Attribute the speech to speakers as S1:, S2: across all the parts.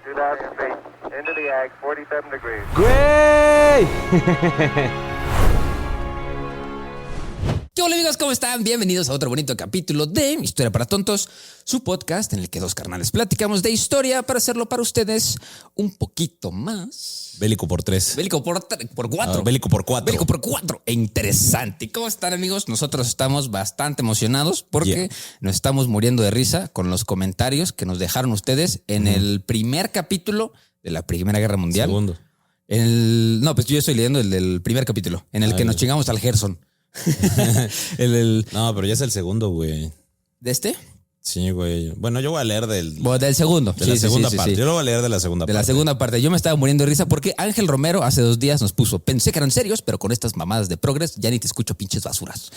S1: 2000 feet. Into the ag, 47 degrees.
S2: ¡Güey!
S3: ¿Qué hola amigos? ¿Cómo están? Bienvenidos a otro bonito capítulo de Historia para Tontos, su podcast en el que dos carnales platicamos de historia para hacerlo para ustedes un poquito más...
S4: Bélico por 3.
S3: Bélico por 4.
S4: Bélico por 4.
S3: Bélico por 4. E interesante. ¿Cómo están amigos? Nosotros estamos bastante emocionados porque nos estamos muriendo de risa con los comentarios que nos dejaron ustedes en el primer capítulo de la Primera Guerra Mundial.
S4: Segundo.
S3: No, pues yo estoy leyendo el del primer capítulo, en el que nos chingamos al Gerson.
S4: No, pero ya es el segundo, güey.
S3: ¿De este?
S4: Sí, güey. Bueno, yo voy a leer del
S3: segundo.
S4: de la segunda parte.
S3: Sí.
S4: Yo lo voy a leer de la segunda parte.
S3: De la segunda parte. Yo me estaba muriendo de risa porque Ángel Romero hace 2 días nos puso: pensé que eran serios, pero con estas mamadas de progres ya ni te escucho, pinches basuras.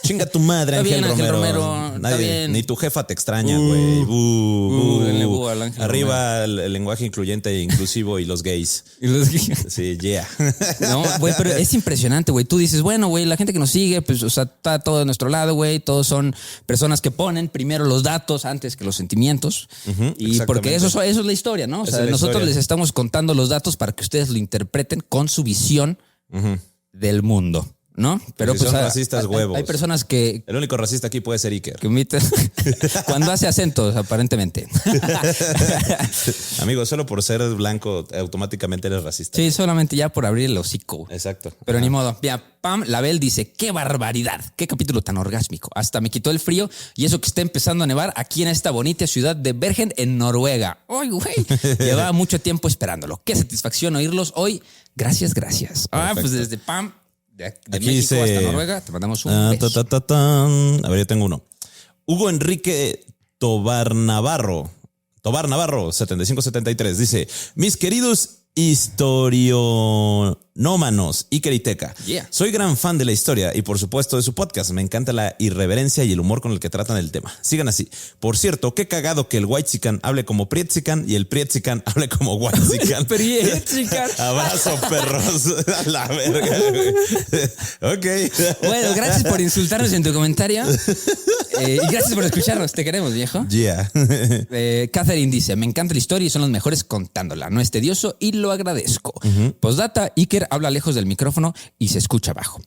S4: Chinga tu madre,
S3: Está
S4: Ángel
S3: bien, Ángel
S4: Romero.
S3: Romero, está
S4: Nadie,
S3: bien.
S4: ni tu jefa te extraña, güey.
S3: denle al Ángel
S4: Arriba el lenguaje incluyente e inclusivo y los gays. Sí, yeah.
S3: No, güey, pero es impresionante, güey. Tú dices, bueno, güey, la gente que nos sigue, pues, o sea, está todo de nuestro lado, güey. Todos son personas que ponen primero los datos antes que los sentimientos. Y porque eso es la historia, ¿no? O sea, nosotros les estamos contando los datos para que ustedes lo interpreten con su visión del mundo, ¿no? Pero
S4: si
S3: pues
S4: son racistas, huevos.
S3: Hay personas que
S4: El único racista aquí puede ser Iker.
S3: omiten cuando hace acentos, aparentemente.
S4: Amigo, solo por ser blanco automáticamente eres racista.
S3: Sí, solamente ya por abrir el hocico.
S4: Exacto.
S3: Pero ni modo. Mira, Pam Label dice: ¡qué barbaridad! ¡Qué capítulo tan orgásmico! Hasta me quitó el frío y eso que está empezando a nevar aquí en esta bonita ciudad de Bergen, en Noruega. ¡Ay, güey! Llevaba mucho tiempo esperándolo. ¡Qué satisfacción oírlos hoy! Gracias. Pues desde Pam, de
S4: Aquí
S3: México
S4: dice,
S3: hasta Noruega, te mandamos un beso.
S4: A ver, yo tengo uno. Hugo Enrique Tobar Navarro, 7573, dice: mis queridos historionómanos Iker y Teca, soy gran fan de la historia y por supuesto de su podcast. Me encanta la irreverencia y el humor con el que tratan el tema. Sigan así. Por cierto, qué cagado que el whitexican hable como prietxican y el prietxican hable como whitexican.
S3: Prietxican.
S4: Abrazo, perros. A la verga. Ok.
S3: Bueno, gracias por insultarnos en tu comentario. Y gracias por escucharnos. Te queremos, viejo.
S4: Yeah.
S3: Catherine dice: me encanta la historia y son los mejores contándola. No es tedioso y lo agradezco. Postdata: Iker habla lejos del micrófono y se escucha bajo.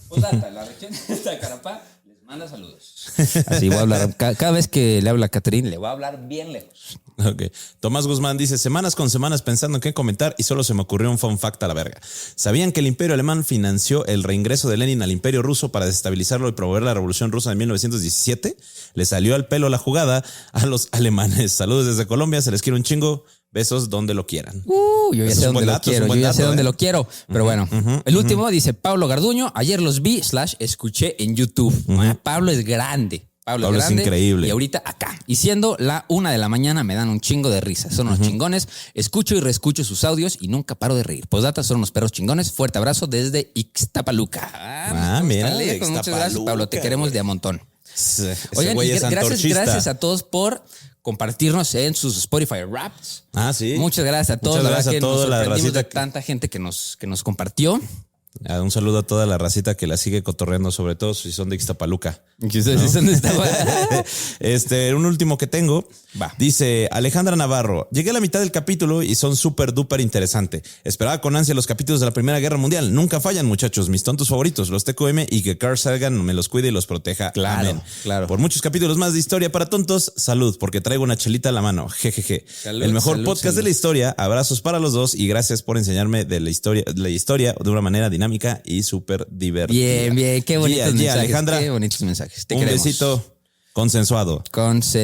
S3: Postdata: la región de esta Carapá les manda saludos. Así voy a hablar. Cada vez que le habla a Catherine, le voy a hablar bien lejos.
S4: Ok. Tomás Guzmán dice: semanas con semanas pensando en qué comentar y solo se me ocurrió un fun fact a la verga. ¿Sabían que el Imperio Alemán financió el reingreso de Lenin al Imperio Ruso para desestabilizarlo y promover la Revolución Rusa de 1917? Le salió al pelo la jugada a los alemanes. Saludos desde Colombia, se les quiere un chingo. Besos donde lo quieran.
S3: Yo ya sé dónde lo quiero. Yo ya sé dónde lo quiero. Pero bueno, el último dice Pablo Garduño: ayer los vi / escuché en YouTube. Pablo es grande. Pablo es grande,
S4: increíble.
S3: Y ahorita acá. Y siendo la 1 de la mañana me dan un chingo de risa. Son unos chingones. Escucho y reescucho sus audios y nunca paro de reír. Postdata: son unos perros chingones. Fuerte abrazo desde Ixtapaluca.
S4: Mira,
S3: muchas gracias, Pablo. Te queremos de a montón.
S4: Oigan,
S3: y gracias a todos por compartirnos en sus Spotify Wraps.
S4: Sí.
S3: Muchas gracias a todos.
S4: Muchas gracias a toda la racita.
S3: De tanta gente que nos compartió.
S4: Un saludo a toda la racita que la sigue cotorreando, sobre todo si son de Ixtapaluca.
S3: ¿No?
S4: Un último que tengo.
S3: Va.
S4: Dice Alejandra Navarro: llegué a la mitad del capítulo y son súper duper interesante. Esperaba con ansia los capítulos de la Primera Guerra Mundial. Nunca fallan, muchachos. Mis tontos favoritos, los TQM, y que Carl Sagan me los cuide y los proteja.
S3: Claro,
S4: amén.
S3: claro.
S4: Por muchos capítulos más de Historia para Tontos, salud, porque traigo una chelita a la mano. Jejeje. El mejor podcast de la historia. Abrazos para los dos y gracias por enseñarme de la historia de una manera dinámica y súper divertida.
S3: Bien. Qué bonitos mensajes.
S4: Alejandra,
S3: qué bonitos mensajes. Te
S4: un
S3: queremos.
S4: besito consensuado.
S3: Pero
S4: Así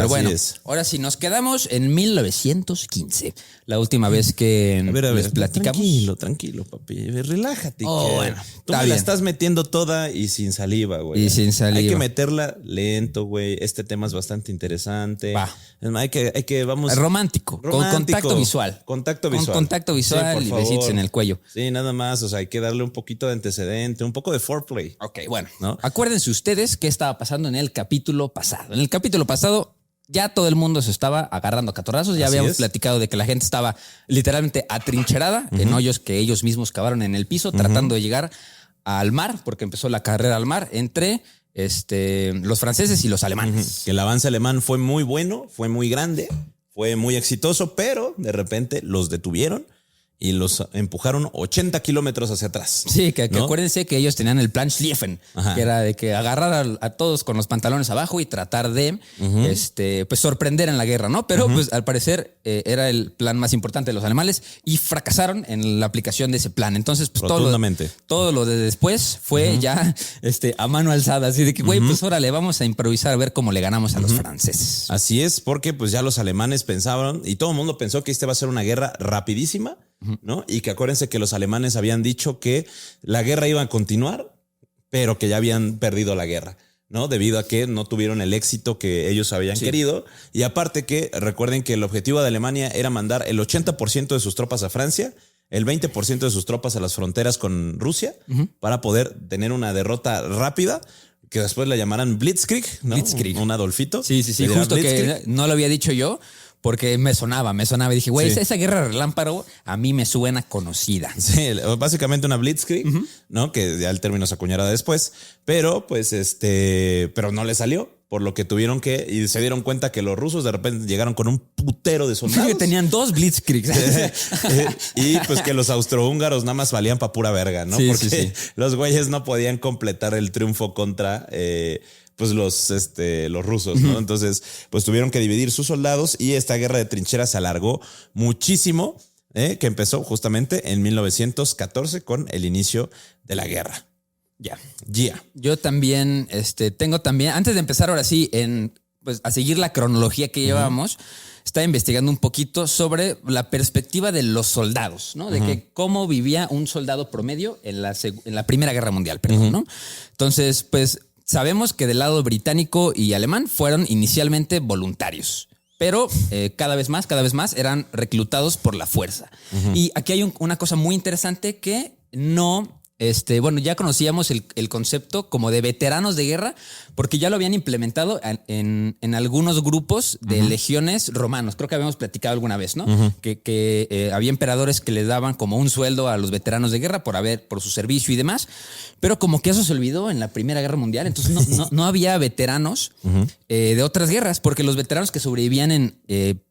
S3: bueno,
S4: es.
S3: ahora sí, nos quedamos en 1915. La última vez que les platicamos.
S4: Tranquilo, papi. Relájate.
S3: Bueno,
S4: tú me la estás metiendo toda y sin saliva, güey.
S3: Y sin saliva.
S4: Hay que meterla lento, güey. Este tema es bastante interesante.
S3: Va.
S4: Hay que vamos.
S3: Romántico. Con contacto visual.
S4: Contacto visual.
S3: Con contacto visual
S4: sí,
S3: y besitos en el cuello.
S4: Sí, nada más. O sea, hay que darle un poquito de antecedente, un poco de foreplay.
S3: Ok, bueno.
S4: ¿No?
S3: Acuérdense ustedes qué estaba pasando en el capítulo pasado. En el capítulo pasado ya todo el mundo se estaba agarrando a catorrazos. Ya habíamos platicado de que la gente estaba literalmente atrincherada en hoyos que ellos mismos cavaron en el piso, tratando de llegar al mar, porque empezó la carrera al mar entre los franceses y los alemanes.
S4: Que el avance alemán fue muy bueno, fue muy grande. fue muy exitoso, pero de repente los detuvieron y los empujaron 80 kilómetros hacia atrás.
S3: Sí, que
S4: ¿no?
S3: acuérdense que ellos tenían el plan Schlieffen, que era de que agarrar a todos con los pantalones abajo y tratar de pues sorprender en la guerra, ¿no? Pero pues al parecer era el plan más importante de los alemanes y fracasaron en la aplicación de ese plan. Entonces, pues todo lo de después fue ya a mano alzada, así de que, güey, pues órale, vamos a improvisar a ver cómo le ganamos a los franceses.
S4: Así es, porque pues ya los alemanes pensaban y todo el mundo pensó que va a ser una guerra rapidísima, ¿no? Y que acuérdense que los alemanes habían dicho que la guerra iba a continuar, pero que ya habían perdido la guerra, ¿no? Debido a que no tuvieron el éxito que ellos habían querido. Y aparte que recuerden que el objetivo de Alemania era mandar el 80% de sus tropas a Francia, el 20% de sus tropas a las fronteras con Rusia, para poder tener una derrota rápida, que después la llamarán Blitzkrieg, ¿no?
S3: Blitzkrieg.
S4: Un Adolfito.
S3: Sí, justo
S4: Blitzkrieg.
S3: que no lo había dicho yo, porque me sonaba. Y dije, güey, esa guerra relámpago a mí me suena conocida.
S4: Sí, básicamente una Blitzkrieg, ¿no? Que ya el término se acuñará después, pero pues pero no le salió, por lo que tuvieron y se dieron cuenta que los rusos de repente llegaron con un putero de soldados.
S3: Tenían 2 Blitzkriegs.
S4: Y pues que los austrohúngaros nada más valían pa' pura verga, ¿no?
S3: Sí,
S4: porque los güeyes no podían completar el triunfo contra pues los rusos, ¿no? Entonces, pues tuvieron que dividir sus soldados y esta guerra de trincheras se alargó muchísimo, que empezó justamente en 1914 con el inicio de la guerra.
S3: Ya.
S4: Yo
S3: también tengo también, antes de empezar ahora sí pues a seguir la cronología que llevamos, estaba investigando un poquito sobre la perspectiva de los soldados, ¿no? De que cómo vivía un soldado promedio en la Primera Guerra Mundial, perdón, ¿no? Entonces, pues sabemos que del lado británico y alemán fueron inicialmente voluntarios, pero cada vez más eran reclutados por la fuerza. Y aquí hay una cosa muy interesante que no... bueno, ya conocíamos el concepto como de veteranos de guerra, porque ya lo habían implementado en algunos grupos de legiones romanos. Creo que habíamos platicado alguna vez, ¿no? Que había emperadores que le daban como un sueldo a los veteranos de guerra por su servicio y demás. Pero como que eso se olvidó en la Primera Guerra Mundial. Entonces no había veteranos de otras guerras, porque los veteranos que sobrevivían en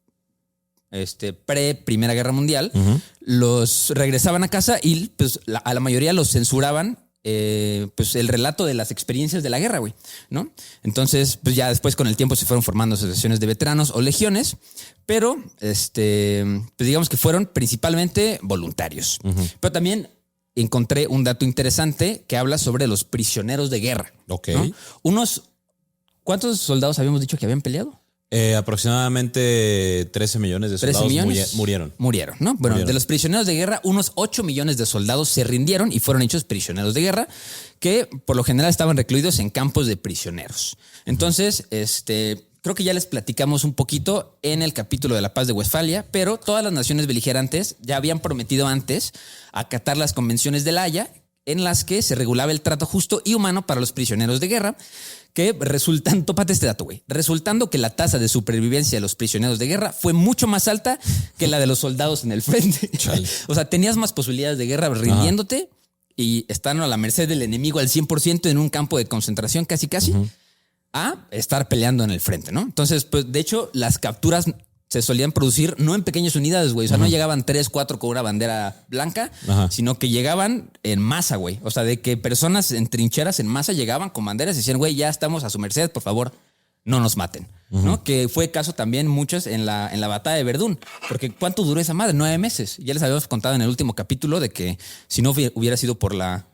S3: pre-Primera Guerra Mundial, los regresaban a casa y pues a la mayoría los censuraban pues el relato de las experiencias de la guerra, güey, ¿no? Entonces, pues ya después con el tiempo se fueron formando asociaciones de veteranos o legiones, pero pues digamos que fueron principalmente voluntarios. Pero también encontré un dato interesante que habla sobre los prisioneros de guerra.
S4: Ok.
S3: ¿No? ¿Cuántos soldados habíamos dicho que habían peleado?
S4: Aproximadamente 13 millones de soldados murieron.
S3: Murieron, ¿no? Bueno, de los prisioneros de guerra, unos 8 millones de soldados se rindieron y fueron hechos prisioneros de guerra, que por lo general estaban recluidos en campos de prisioneros. Entonces, creo que ya les platicamos un poquito en el capítulo de la Paz de Westfalia, pero todas las naciones beligerantes ya habían prometido antes acatar las convenciones de La Haya, en las que se regulaba el trato justo y humano para los prisioneros de guerra, que tópate este dato, güey, resultando que la tasa de supervivencia de los prisioneros de guerra fue mucho más alta que la de los soldados en el frente. O sea, tenías más posibilidades de guerra rindiéndote y estando a la merced del enemigo al 100% en un campo de concentración casi, a estar peleando en el frente, ¿no? Entonces, pues, de hecho, las capturas se solían producir no en pequeñas unidades, güey. O sea, no llegaban 3, 4 con una bandera blanca, sino que llegaban en masa, güey. O sea, de que personas en trincheras en masa llegaban con banderas y decían, güey, ya estamos a su merced, por favor, no nos maten. ¿No? Que fue caso también muchos en la batalla de Verdún. Porque ¿cuánto duró esa madre? 9 meses. Ya les habíamos contado en el último capítulo de que si no hubiera sido por la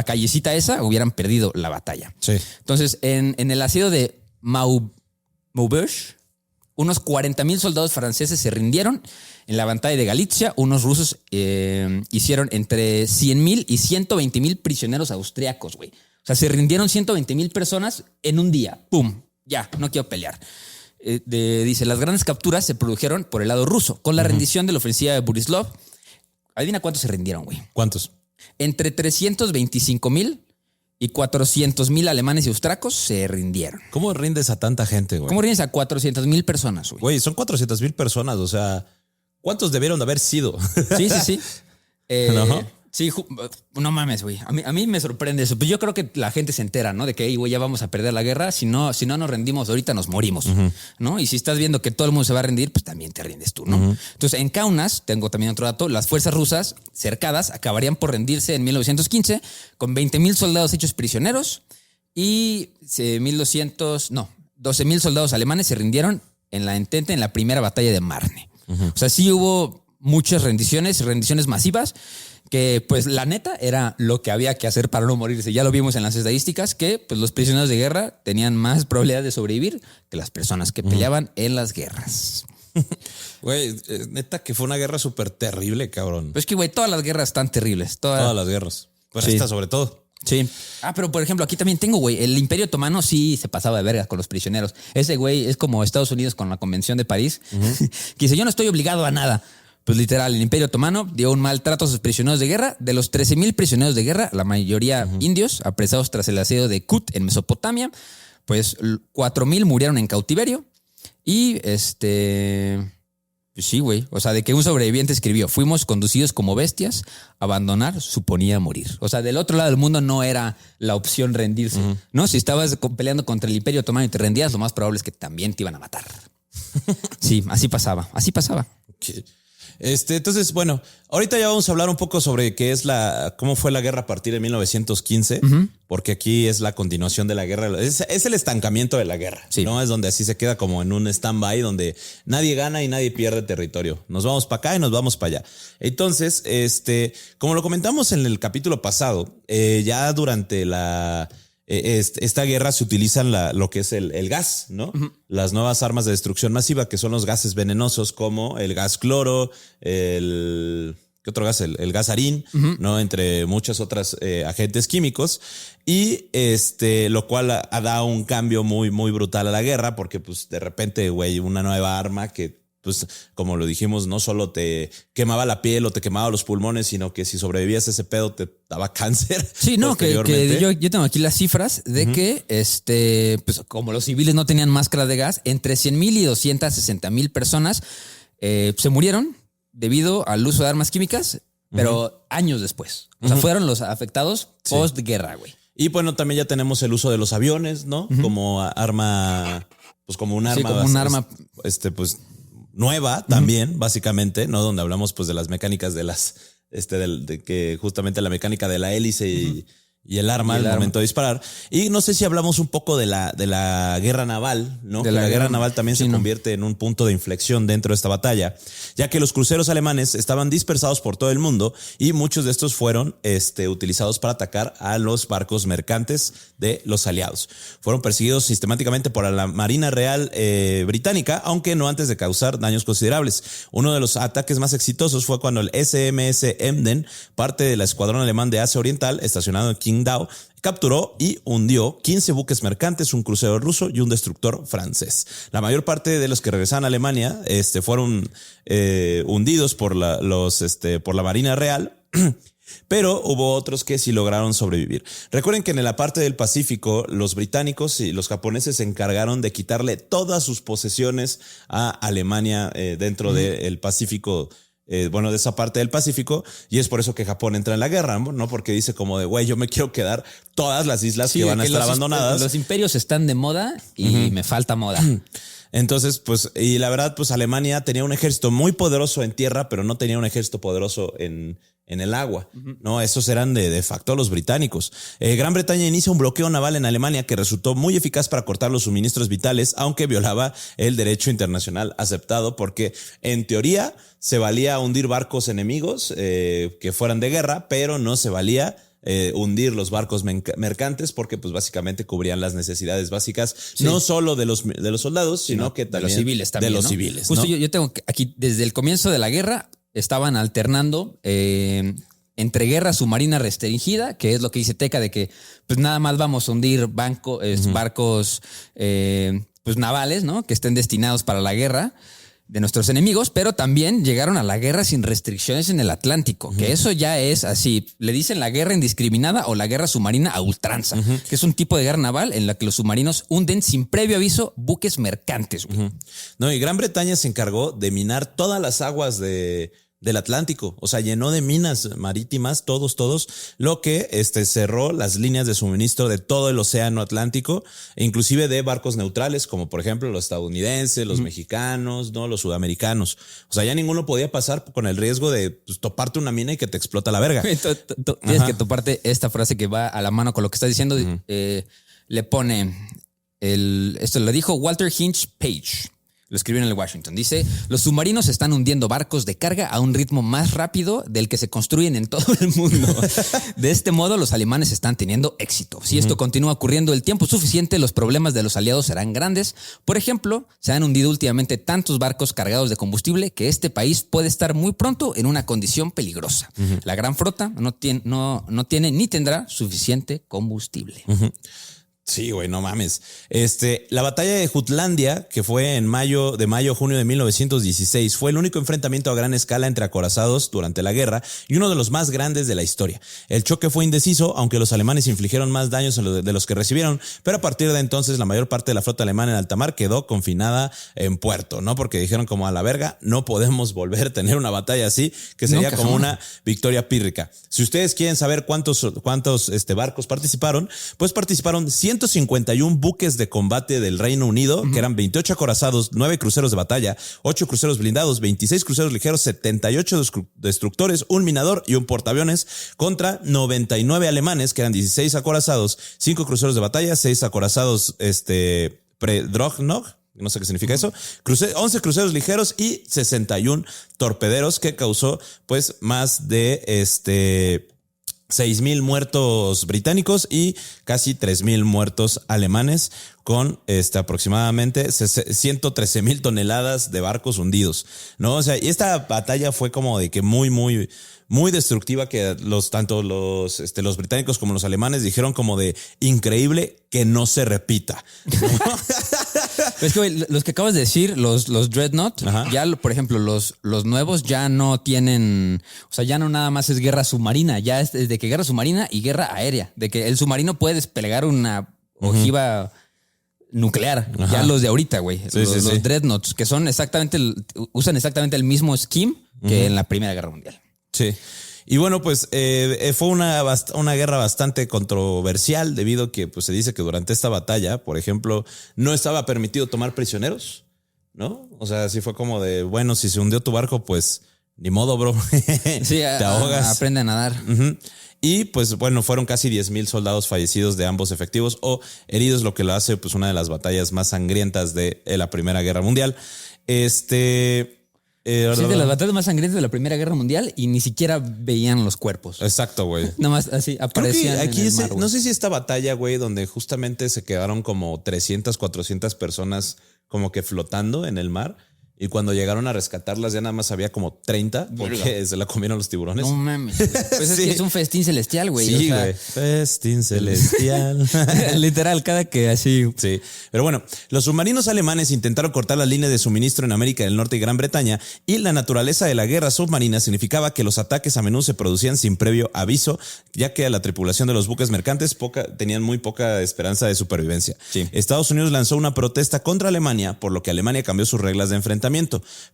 S3: callecita esa, hubieran perdido la batalla. Sí. Entonces, en el asedio de Maubeuge, unos 40,000 soldados franceses se rindieron. En la batalla de Galicia, unos rusos hicieron entre 100,000 y 120,000 prisioneros austriacos, güey. O sea, se rindieron 120,000 personas en un día. ¡Pum! Ya, no quiero pelear. Dice, las grandes capturas se produjeron por el lado ruso, con la rendición de la ofensiva de Borislav. Adivina cuántos se rindieron, güey.
S4: ¿Cuántos?
S3: Entre 325,000 y 400,000 alemanes y austriacos se rindieron.
S4: ¿Cómo rindes a tanta gente, güey?
S3: ¿Cómo rindes a 400,000 personas, güey?
S4: Güey, son 400,000 personas, o sea, ¿cuántos debieron de haber sido?
S3: Sí.
S4: ¿No?
S3: Sí, no mames, güey. A mí me sorprende eso. Pues yo creo que la gente se entera, ¿no? De que, güey, ya vamos a perder la guerra. Si no nos rendimos ahorita, nos morimos, ¿no? Y si estás viendo que todo el mundo se va a rendir, pues también te rindes tú, ¿no? Entonces, en Kaunas, tengo también otro dato, las fuerzas rusas cercadas acabarían por rendirse en 1915 con 20,000 soldados hechos prisioneros y 12,000 soldados alemanes se rindieron en la Entente en la primera batalla de Marne. O sea, sí hubo muchas rendiciones masivas, que pues la neta era lo que había que hacer para no morirse. Ya lo vimos en las estadísticas que pues los prisioneros de guerra tenían más probabilidad de sobrevivir que las personas que peleaban en las guerras.
S4: Güey, neta que fue una guerra súper terrible, cabrón.
S3: Pues que, güey, todas las guerras están terribles.
S4: Todas las guerras. Pues
S3: sí.
S4: esta sobre todo.
S3: Sí. Pero por ejemplo, aquí también tengo, güey, el Imperio Otomano sí se pasaba de verga con los prisioneros. Ese güey es como Estados Unidos con la Convención de París, que dice, yo no estoy obligado a nada. Pues literal, el Imperio Otomano dio un maltrato a sus prisioneros de guerra. De los 13,000 prisioneros de guerra, la mayoría indios, apresados tras el asedio de Kut en Mesopotamia, pues 4,000 murieron en cautiverio. Y pues sí, güey. O sea, de que un sobreviviente escribió, fuimos conducidos como bestias, abandonar suponía morir. O sea, del otro lado del mundo no era la opción rendirse, ¿no? Si estabas peleando contra el Imperio Otomano y te rendías, lo más probable es que también te iban a matar. Sí, así pasaba.
S4: Okay. Entonces, bueno, ahorita ya vamos a hablar un poco sobre cómo fue la guerra a partir de 1915, porque aquí es la continuación de la guerra. Es el estancamiento de la guerra, sí. ¿No? Es donde así se queda como en un stand-by donde nadie gana y nadie pierde territorio. Nos vamos para acá y nos vamos para allá. Entonces, como lo comentamos en el capítulo pasado, ya durante esta guerra se utilizan lo que es el gas, ¿no? Las nuevas armas de destrucción masiva, que son los gases venenosos como el gas cloro, ¿qué otro gas? El gas arín, ¿no? Entre muchas otras agentes químicos. Y lo cual ha dado un cambio muy, muy brutal a la guerra, porque pues de repente, güey, una nueva arma que pues como lo dijimos, no solo te quemaba la piel o te quemaba los pulmones, sino que si sobrevivías a ese pedo te daba cáncer.
S3: Sí, no, que yo tengo aquí las cifras de que pues como los civiles no tenían máscara de gas, entre 100,000 y 260,000 personas se murieron debido al uso de armas químicas, pero años después. O sea, fueron los afectados postguerra, güey.
S4: Y bueno, también ya tenemos el uso de los aviones, ¿no? Como arma, pues como un arma.
S3: Sí, como un arma.
S4: Pues nueva también, básicamente, ¿no? Donde hablamos pues de las mecánicas de de que justamente la mecánica de la hélice y el arma al momento de disparar. Y no sé si hablamos un poco de la guerra naval, ¿no? Que la guerra naval también se convierte en un punto de inflexión dentro de esta batalla, ya que los cruceros alemanes estaban dispersados por todo el mundo y muchos de estos fueron utilizados para atacar a los barcos mercantes de los aliados. Fueron perseguidos sistemáticamente por la Marina Real británica, aunque no antes de causar daños considerables. Uno de los ataques más exitosos fue cuando el SMS Emden, parte del escuadrón alemán de Asia Oriental, estacionado en Qingdao, capturó y hundió 15 buques mercantes, un crucero ruso y un destructor francés. La mayor parte de los que regresaban a Alemania fueron hundidos por la Marina Real, pero hubo otros que sí lograron sobrevivir. Recuerden que en la parte del Pacífico, los británicos y los japoneses se encargaron de quitarle todas sus posesiones a Alemania dentro del Pacífico. De esa parte del Pacífico, y es por eso que Japón entra en la guerra, ¿no? Porque dice como de, güey, yo me quiero quedar todas las islas que van a estar abandonadas.
S3: Los imperios están de moda y me falta moda.
S4: Entonces, pues, y la verdad, pues Alemania tenía un ejército muy poderoso en tierra, pero no tenía un ejército poderoso en el agua, ¿no? Esos eran de facto los británicos. Gran Bretaña inicia un bloqueo naval en Alemania que resultó muy eficaz para cortar los suministros vitales, aunque violaba el derecho internacional aceptado, porque en teoría se valía hundir barcos enemigos que fueran de guerra, pero no se valía hundir los barcos mercantes porque pues básicamente cubrían las necesidades básicas, no solo de los soldados, sino que también
S3: de los civiles también,
S4: de los
S3: ¿no?
S4: civiles.
S3: Justo
S4: ¿no?
S3: yo tengo aquí, desde el comienzo de la guerra, estaban alternando entre guerra submarina restringida, que es lo que dice Teca, de que pues nada más vamos a hundir barcos pues navales, ¿no? Que estén destinados para la guerra de nuestros enemigos, pero también llegaron a la guerra sin restricciones en el Atlántico, que eso ya es así, le dicen la guerra indiscriminada o la guerra submarina a ultranza, que es un tipo de guerra naval en la que los submarinos hunden sin previo aviso buques mercantes.
S4: No, y Gran Bretaña se encargó de minar todas las aguas de del Atlántico. O sea, llenó de minas marítimas, todos, lo que cerró las líneas de suministro de todo el océano Atlántico, e inclusive de barcos neutrales, como por ejemplo los estadounidenses, los mexicanos, ¿no? Los sudamericanos. O sea, ya ninguno podía pasar con el riesgo de toparte una mina y que te explota la verga.
S3: Tienes que toparte esta frase que va a la mano con lo que estás diciendo. Le pone esto lo dijo Walter Hinch Page. Lo escribió en el Washington. Dice, los submarinos están hundiendo barcos de carga a un ritmo más rápido del que se construyen en todo el mundo. De este modo, los alemanes están teniendo éxito. Si esto continúa ocurriendo el tiempo suficiente, los problemas de los aliados serán grandes. Por ejemplo, se han hundido últimamente tantos barcos cargados de combustible que este país puede estar muy pronto en una condición peligrosa. La gran flota no tiene ni tendrá suficiente combustible.
S4: Sí, güey, no mames. La batalla de Jutlandia, que fue en mayo, junio de 1916, fue el único enfrentamiento a gran escala entre acorazados durante la guerra y uno de los más grandes de la historia. El choque fue indeciso, aunque los alemanes infligieron más daños de los que recibieron, pero a partir de entonces la mayor parte de la flota alemana en alta mar quedó confinada en puerto, ¿no? Porque dijeron como a la verga, no podemos volver a tener una batalla así, que sería como una victoria pírrica. Si ustedes quieren saber cuántos barcos participaron, pues participaron 151 buques de combate del Reino Unido, que eran 28 acorazados, 9 cruceros de batalla, 8 cruceros blindados, 26 cruceros ligeros, 78 destructores, un minador y un portaaviones, contra 99 alemanes, que eran 16 acorazados, 5 cruceros de batalla, 6 acorazados Pre-Droghnog, no sé qué significa eso, 11 cruceros ligeros y 61 torpederos, que causó pues más de 6,000 muertos británicos y casi 3,000 muertos alemanes, con aproximadamente 113,000 toneladas de barcos hundidos, ¿no? O sea, y esta batalla fue como de que muy, muy, muy destructiva, que tanto los británicos como los alemanes dijeron como de increíble que no se repita, ¿no?
S3: Es que, güey, los que acabas de decir, los Dreadnought, ya, por ejemplo, los nuevos ya no tienen, o sea, ya no nada más es guerra submarina, ya es de que guerra submarina y guerra aérea, de que el submarino puede desplegar una ojiva nuclear. Ya los de ahorita, güey, los Dreadnoughts, que son usan exactamente el mismo scheme que en la Primera Guerra Mundial.
S4: Sí. Y bueno, pues fue una guerra bastante controversial, debido a que pues, se dice que durante esta batalla, por ejemplo, no estaba permitido tomar prisioneros, ¿no? O sea, sí fue como de, bueno, si se hundió tu barco, pues ni modo, bro.
S3: Sí,
S4: te ahogas.
S3: Aprende a nadar.
S4: Y pues bueno, fueron casi 10,000 soldados fallecidos de ambos efectivos o heridos, lo que lo hace pues una de las batallas más sangrientas de la Primera Guerra Mundial.
S3: Sí, de las batallas más sangrientas de la Primera Guerra Mundial, y ni siquiera veían los cuerpos.
S4: Exacto, güey.
S3: Nada más así aparecían
S4: aquí
S3: en el mar,
S4: no sé si esta batalla, güey, donde justamente se quedaron como 300, 400 personas como que flotando en el mar. Y cuando llegaron a rescatarlas ya nada más había como 30 porque se la comieron los tiburones.
S3: No mames. Pues es que es un festín celestial, güey.
S4: Sí, güey. Festín celestial.
S3: Literal, cada que así.
S4: Sí. Pero bueno, los submarinos alemanes intentaron cortar las líneas de suministro en América del Norte y Gran Bretaña, y la naturaleza de la guerra submarina significaba que los ataques a menudo se producían sin previo aviso, ya que a la tripulación de los buques mercantes tenían muy poca esperanza de supervivencia.
S3: Sí.
S4: Estados Unidos lanzó una protesta contra Alemania, por lo que Alemania cambió sus reglas de enfrentamiento.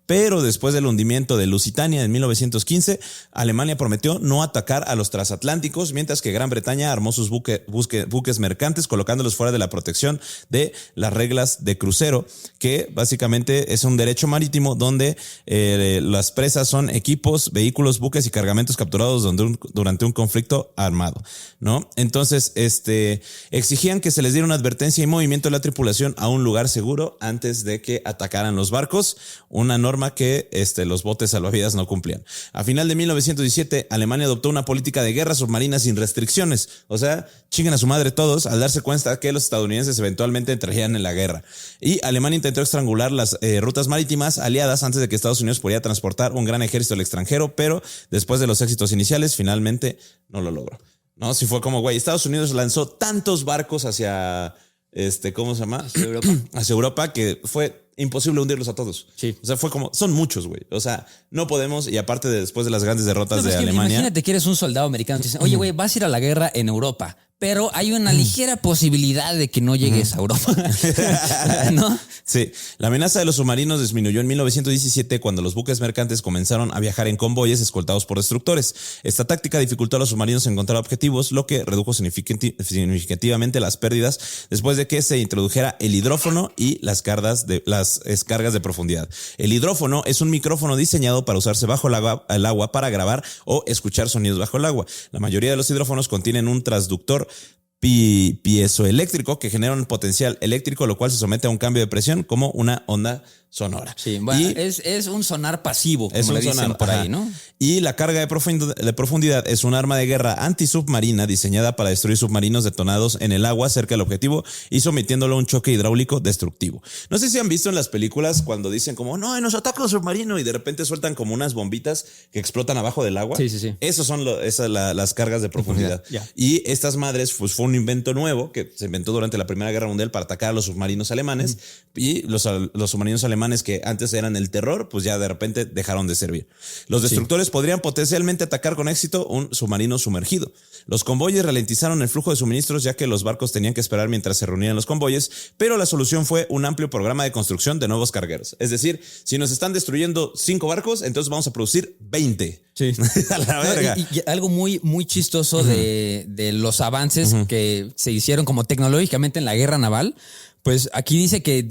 S4: Pero después del hundimiento de Lusitania en 1915, Alemania prometió no atacar a los transatlánticos, mientras que Gran Bretaña armó sus buques mercantes, colocándolos fuera de la protección de las reglas de crucero, que básicamente es un derecho marítimo donde las presas son equipos, vehículos, buques y cargamentos capturados durante un conflicto armado, ¿no? Entonces, exigían que se les diera una advertencia y movimiento de la tripulación a un lugar seguro antes de que atacaran los barcos, una norma que los botes salvavidas no cumplían. A final de 1917, Alemania adoptó una política de guerra submarina sin restricciones. O sea, chinguen a su madre todos al darse cuenta que los estadounidenses eventualmente entrarían en la guerra. Y Alemania intentó estrangular las rutas marítimas aliadas antes de que Estados Unidos pudiera transportar un gran ejército al extranjero, pero después de los éxitos iniciales, finalmente no lo logró. No, sí fue como, güey, Estados Unidos lanzó tantos barcos hacia, ¿cómo se llama?
S3: Hacia Europa.
S4: Hacia Europa, que fue imposible hundirlos a todos.
S3: Sí.
S4: O sea, fue como, son muchos, güey. O sea, no podemos, y aparte después de las grandes derrotas de Alemania.
S3: Imagínate que eres un soldado americano y te dicen, oye, güey, vas a ir a la guerra en Europa, pero hay una ligera posibilidad de que no llegues a Europa. ¿No?
S4: Sí, la amenaza de los submarinos disminuyó en 1917 cuando los buques mercantes comenzaron a viajar en convoyes escoltados por destructores. Esta táctica dificultó a los submarinos encontrar objetivos, lo que redujo significativamente las pérdidas después de que se introdujera el hidrófono y las descargas de profundidad. El hidrófono es un micrófono diseñado para usarse bajo el agua para grabar o escuchar sonidos bajo el agua. La mayoría de los hidrófonos contienen un transductor piezoeléctrico que genera un potencial eléctrico, lo cual se somete a un cambio de presión como una onda sonora.
S3: Sí, bueno, es un sonar pasivo, como
S4: es un
S3: le dicen
S4: sonar
S3: por ahí, ¿no?
S4: Y la carga de profundidad es un arma de guerra antisubmarina diseñada para destruir submarinos detonados en el agua cerca del objetivo y sometiéndolo a un choque hidráulico destructivo. No sé si han visto en las películas cuando dicen como, no, nos ataca un submarino y de repente sueltan como unas bombitas que explotan abajo del agua.
S3: Sí, sí, sí.
S4: Esos son las cargas de profundidad.
S3: Ya.
S4: Y estas madres, pues fue un invento nuevo que se inventó durante la Primera Guerra Mundial para atacar a los submarinos alemanes y los submarinos alemanes que antes eran el terror, pues ya de repente dejaron de servir. Los destructores podrían potencialmente atacar con éxito un submarino sumergido. Los convoyes ralentizaron el flujo de suministros ya que los barcos tenían que esperar mientras se reunían los convoyes, pero la solución fue un amplio programa de construcción de nuevos cargueros. Es decir, si nos están destruyendo 5 barcos, entonces vamos a producir 20.
S3: Sí.
S4: A la verga.
S3: Y algo muy, muy chistoso de los avances que se hicieron como tecnológicamente en la guerra naval. Pues aquí dice que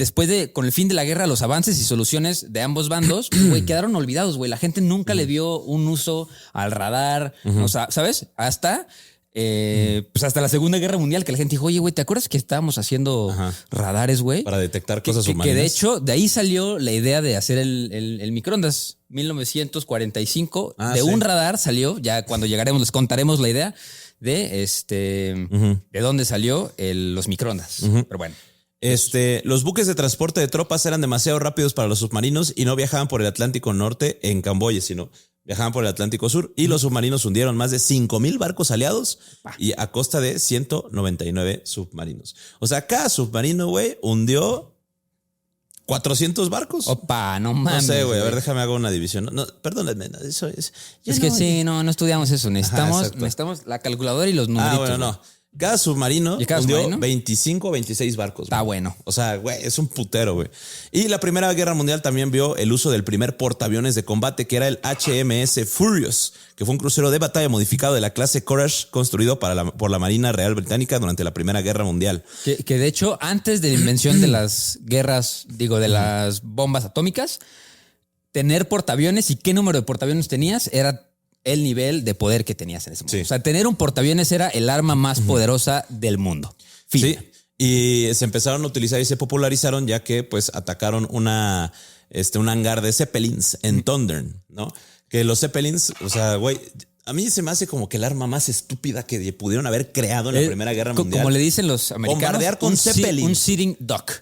S3: con el fin de la guerra, los avances y soluciones de ambos bandos, güey, quedaron olvidados, güey. La gente nunca le dio un uso al radar, o sea, ¿sabes? Hasta la Segunda Guerra Mundial, que la gente dijo, oye, güey, ¿te acuerdas que estábamos haciendo radares, güey?
S4: Para detectar cosas submarinas.
S3: Que de hecho, de ahí salió la idea de hacer el microondas. 1945, un radar salió, ya cuando llegaremos les contaremos la idea de de dónde salió los microondas. Pero bueno.
S4: Los buques de transporte de tropas eran demasiado rápidos para los submarinos y no viajaban por el Atlántico Norte en convoyes, sino viajaban por el Atlántico Sur y los submarinos hundieron más de 5,000 barcos aliados y a costa de 199 submarinos. O sea, cada submarino, güey, hundió 400 barcos.
S3: Opa, no mames.
S4: No sé, güey. A ver, déjame hago una división. No, perdónenme. Eso es.
S3: No estudiamos eso. Necesitamos la calculadora y los numeritos.
S4: Bueno, no. Cada submarino hundió 25 o 26 barcos.
S3: Está bueno.
S4: O sea, güey, es un putero, güey. Y la Primera Guerra Mundial también vio el uso del primer portaaviones de combate, que era el HMS Furious, que fue un crucero de batalla modificado de la clase Courage, construido por la Marina Real Británica durante la Primera Guerra Mundial.
S3: Que de hecho, antes de la invención de las guerras, de las bombas atómicas, tener portaaviones y qué número de portaaviones tenías era el nivel de poder que tenías en ese momento. Sí. O sea, tener un portaaviones era el arma más poderosa del mundo. Fin.
S4: Sí. Y se empezaron a utilizar y se popularizaron ya que pues atacaron un hangar de Zeppelins en Thundern, ¿no? Que los Zeppelins, o sea, güey, a mí se me hace como que el arma más estúpida que pudieron haber creado en la Primera Guerra Mundial.
S3: Como le dicen los americanos.
S4: Bombardear con Zeppelin.
S3: Un sitting duck.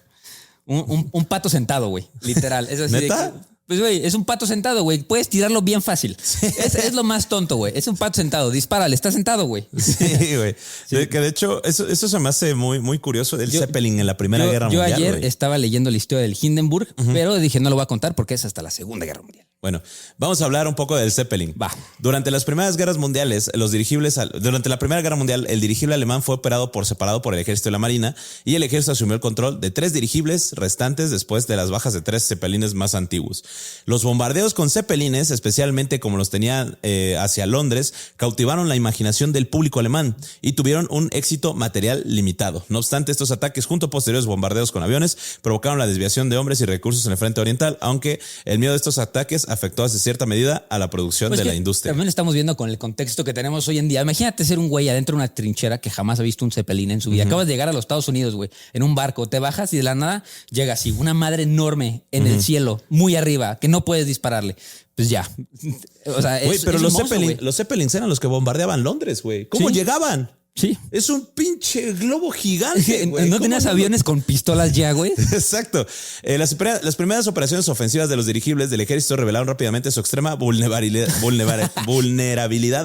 S3: Un pato sentado, güey. Literal. Es así.
S4: ¿Neta?
S3: Pues, güey, es un pato sentado, güey. Puedes tirarlo bien fácil. Sí. Es lo más tonto, güey. Es un pato sentado. Dispárale. Está sentado, güey.
S4: Sí, güey. Sí. Que de hecho, eso se me hace muy, muy curioso del Zeppelin en la Primera Guerra Mundial.
S3: Yo ayer estaba leyendo la historia del Hindenburg, pero dije, no lo voy a contar porque es hasta la Segunda Guerra Mundial.
S4: Bueno, vamos a hablar un poco del Zeppelin.
S3: Va.
S4: Durante las primeras guerras mundiales, durante la Primera Guerra Mundial, el dirigible alemán fue operado por separado por el ejército y la marina, y el ejército asumió el control de 3 dirigibles restantes después de las bajas de 3 zeppelines más antiguos. Los bombardeos con zeppelines, especialmente como los tenían hacia Londres, cautivaron la imaginación del público alemán y tuvieron un éxito material limitado. No obstante, estos ataques, junto a posteriores bombardeos con aviones, provocaron la desviación de hombres y recursos en el frente oriental, aunque el miedo de estos ataques afectó hasta cierta medida a la producción de la industria.
S3: También lo estamos viendo con el contexto que tenemos hoy en día. Imagínate ser un güey adentro de una trinchera que jamás ha visto un Zeppelin en su vida. Acabas de llegar a los Estados Unidos, güey, en un barco, te bajas y de la nada llega así, una madre enorme en el cielo, muy arriba, que no puedes dispararle. Pues ya. O sea,
S4: güey, pero los Zeppelins eran los que bombardeaban Londres, güey. ¿Cómo llegaban?
S3: Sí.
S4: Es un pinche globo gigante, güey.
S3: ¿No tenías aviones con pistolas ya, güey?
S4: Exacto. Las primeras operaciones ofensivas de los dirigibles del ejército revelaron rápidamente su extrema vulnerabilidad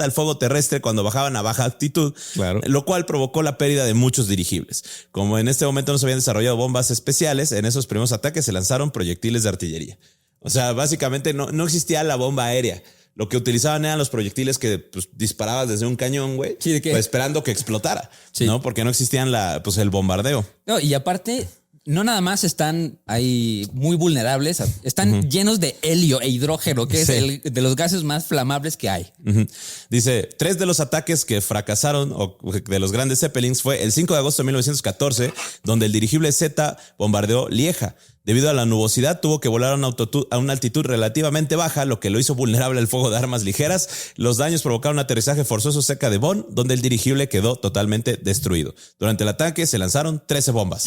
S4: al fuego terrestre cuando bajaban a baja altitud, claro, lo cual provocó la pérdida de muchos dirigibles. Como en este momento no se habían desarrollado bombas especiales, en esos primeros ataques se lanzaron proyectiles de artillería. O sea, básicamente no existía la bomba aérea. lo que utilizaban eran los proyectiles que pues, disparabas desde un cañón, güey,
S3: Sí, ¿de qué?
S4: pues, esperando que explotara,
S3: Sí.
S4: ¿no? Porque no existían el bombardeo.
S3: No, y aparte, no nada más están ahí muy vulnerables, están llenos de helio e hidrógeno, que
S4: Sí.
S3: es de los gases más flamables que hay.
S4: Ujú. Dice, 3 de los ataques que fracasaron o de los grandes Zeppelins fue el 5 de agosto de 1914, donde el dirigible Z bombardeó Lieja. Debido a la nubosidad, tuvo que volar a una altitud relativamente baja, lo que lo hizo vulnerable al fuego de armas ligeras. Los daños provocaron un aterrizaje forzoso cerca de Bonn, donde el dirigible quedó totalmente destruido. Durante el ataque se lanzaron 13 bombas,